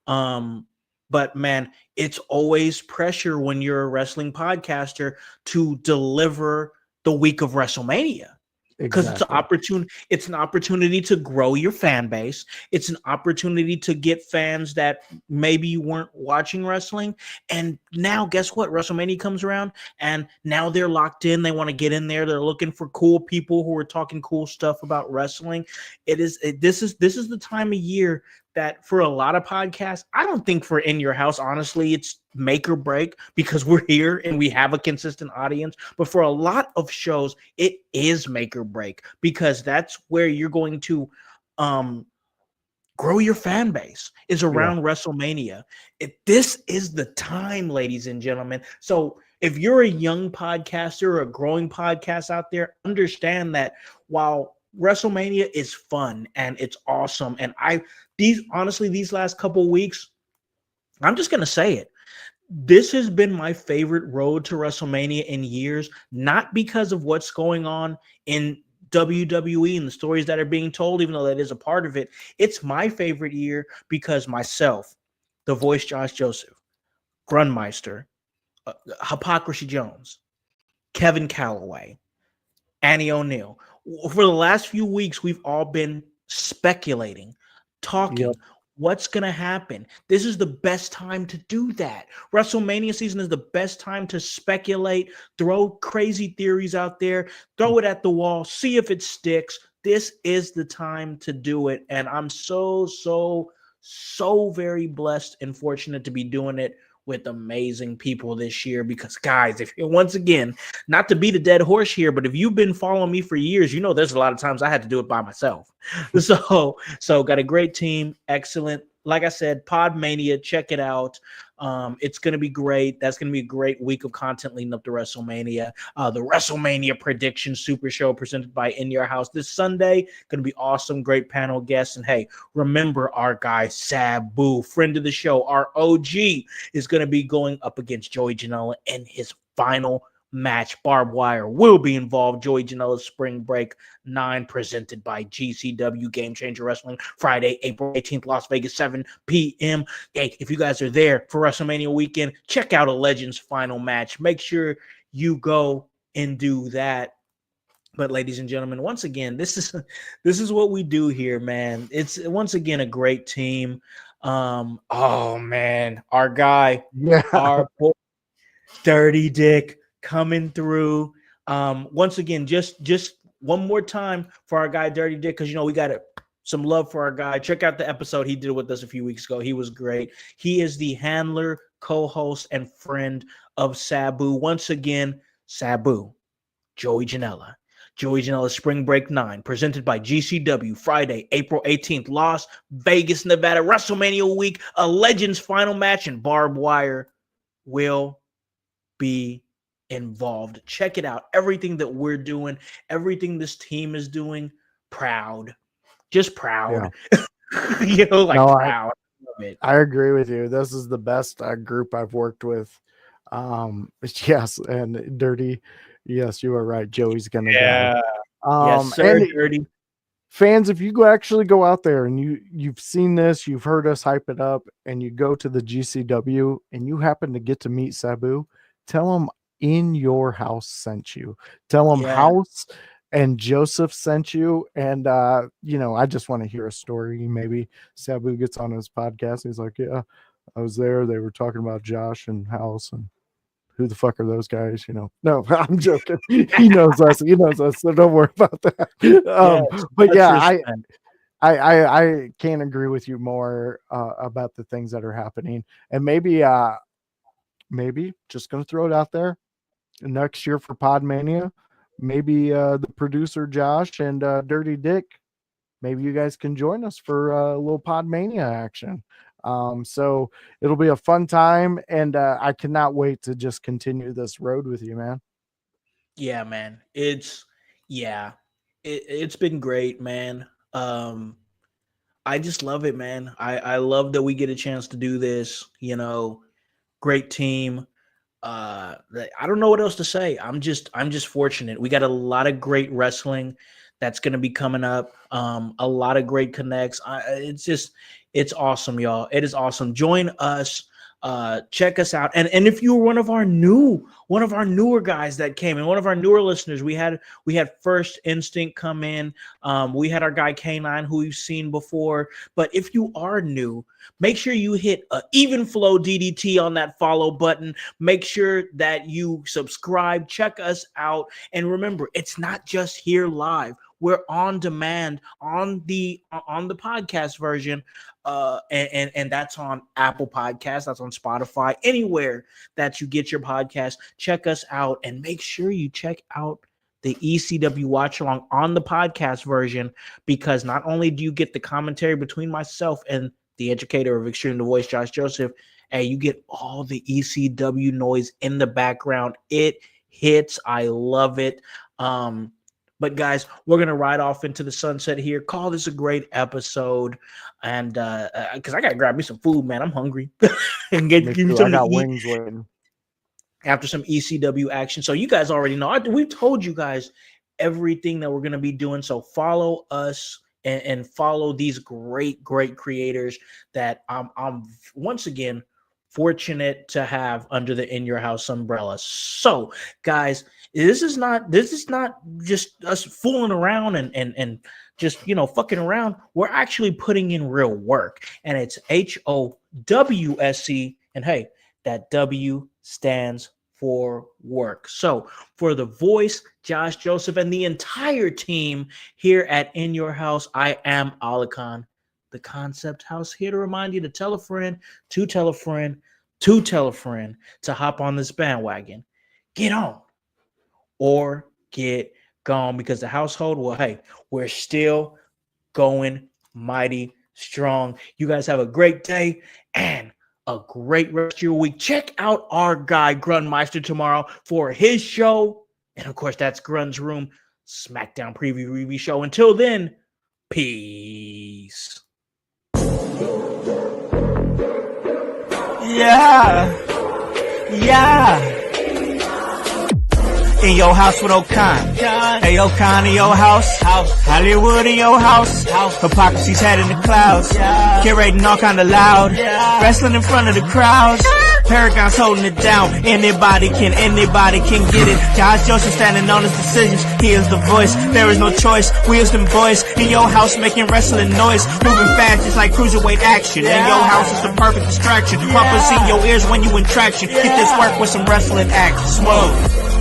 But man, it's always pressure when you're a wrestling podcaster to deliver the week of WrestleMania. Because it's an opportunity to grow your fan base. It's an opportunity to get fans that maybe you weren't watching wrestling. And now guess what? WrestleMania comes around and now they're locked in. They want to get in there. They're looking for cool people who are talking cool stuff about wrestling. This is the time of year that for a lot of podcasts, I don't think for In Your House, honestly, it's make or break because we're here and we have a consistent audience. But for a lot of shows, it is make or break because that's where you're going to grow your fan base is around WrestleMania. This is the time, ladies and gentlemen. So if you're a young podcaster or a growing podcast out there, understand that while WrestleMania is fun and it's awesome, and these last couple weeks, I'm just gonna say it. This has been my favorite road to WrestleMania in years, not because of what's going on in WWE and the stories that are being told, even though that is a part of it. It's my favorite year because myself, the voice Josh Joseph, Grunmeister, Hypocrisy Jones, Kevin Calloway, Annie O'Neill. For the last few weeks, we've all been speculating, talking. What's going to happen? This is the best time to do that. WrestleMania season is the best time to speculate, throw crazy theories out there, throw it at the wall, see if it sticks. This is the time to do it. And I'm so very blessed and fortunate to be doing it with amazing people this year because, guys, if you're once again, not to beat a dead horse here, but if you've been following me for years, you know there's a lot of times I had to do it by myself. So got a great team, excellent. Like I said, Podmania, check it out. It's going to be great. That's going to be a great week of content leading up to WrestleMania. The WrestleMania Prediction Super Show presented by In Your House this Sunday. Going to be awesome. Great panel guests. And hey, remember our guy Sabu, friend of the show, our OG, is going to be going up against Joey Janela in his final match. Barbed Wire will be involved. Joey Janela's Spring Break 9 presented by GCW Game Changer Wrestling, Friday, April 18th, Las Vegas, 7 p.m. Hey, if you guys are there for WrestleMania weekend, check out a Legends final match. Make sure you go and do that. But ladies and gentlemen, once again, this is what we do here, man. It's once again a great team. Oh man, our guy, our boy, Dirty Dick, coming through. Once again, just one more time for our guy Dirty Dick, because we got some love for our guy. Check out the episode he did with us a few weeks ago. He was great. He is the handler, co-host, and friend of Sabu. Once again, Sabu, Joey Janela. Joey Janela's Spring Break 9, presented by GCW, Friday, April 18th, Las Vegas, Nevada, WrestleMania week, a Legends final match, and Barbed Wire will be involved. Check it out. Everything that we're doing, everything this team is doing, proud. Just proud. Yeah. Proud. I agree with you. This is the best group I've worked with. Yes, and Dirty. Yes, you are right. Joey's gonna die. Yes, sir, and Dirty. Fans, if you actually go out there and you've seen this, you've heard us hype it up, and you go to the GCW and you happen to get to meet Sabu, tell him In Your House sent you. Tell him House and Joseph sent you. And I just want to hear a story. Maybe Sabu gets on his podcast. He's like, yeah, I was there. They were talking about Josh and House and who the fuck are those guys? No, I'm joking. He knows us. So don't worry about that. But yeah, I can't agree with you more about the things that are happening. And maybe just going to throw it out there next year for Podmania, maybe the producer Josh and Dirty Dick, maybe you guys can join us for a little Podmania action. So it'll be a fun time, and I cannot wait to just continue this road with you, man. Yeah, man. It's been great, man. I just love it, man. I love that we get a chance to do this, great team. I don't know what else to say. I'm just fortunate. We got a lot of great wrestling that's going to be coming up. A lot of great connects. It's awesome, y'all. It is awesome. Join us. Check us out. And if you were one of our newer guys that came and one of our newer listeners, we had First Instinct come in. We had our guy K9 who you've seen before. But if you are new, make sure you hit Even Flow DDT on that follow button. Make sure that you subscribe, check us out. And remember, it's not just here live. we're on demand on the podcast version, and that's on Apple Podcasts, that's on Spotify, anywhere that you get your podcast. Check us out and make sure you check out the ECW watch along on the podcast version, because not only do you get the commentary between myself and the educator of Extreme The Voice, Josh Joseph, and you get all the ECW noise in the background. It hits. I love it. But guys, we're gonna ride off into the sunset here. Call this a great episode, and because I gotta grab me some food, man. I'm hungry. And give me something I got to eat wings waiting. after some ECW action. So you guys already know. We've told you guys everything that we're going to be doing. So follow us and follow these great creators that I'm once again fortunate to have under the In Your House umbrella. So guys, this is not just us fooling around and just, fucking around. We're actually putting in real work, and it's HOWSE. And hey, that W stands for work. So for the voice, Josh Joseph, and the entire team here at In Your House, I am Alakan, the Concept House, here to remind you to tell a friend, to tell a friend, to tell a friend to hop on this bandwagon. Get on or get gone, because the household, well, hey, we're still going mighty strong. You guys have a great day and a great rest of your week. Check out our guy Grunmeister tomorrow for his show, and of course that's Grun's Room SmackDown preview review show. Until then, peace. Yeah. In your house with Okan. Hey, Okan in your house. Hollywood in your house. Hypocrisy's head in the clouds. Curating all kind of loud. Wrestling in front of the crowds. Paragon's holding it down. Anybody can get it. Josh Joseph standing on his decisions. He is the voice. There is no choice. We is them boys in your house making wrestling noise. Moving fast just like cruiserweight action. In your house is the perfect distraction. Rumpus in your ears when you in traction. Get this work with some wrestling action. Smooth.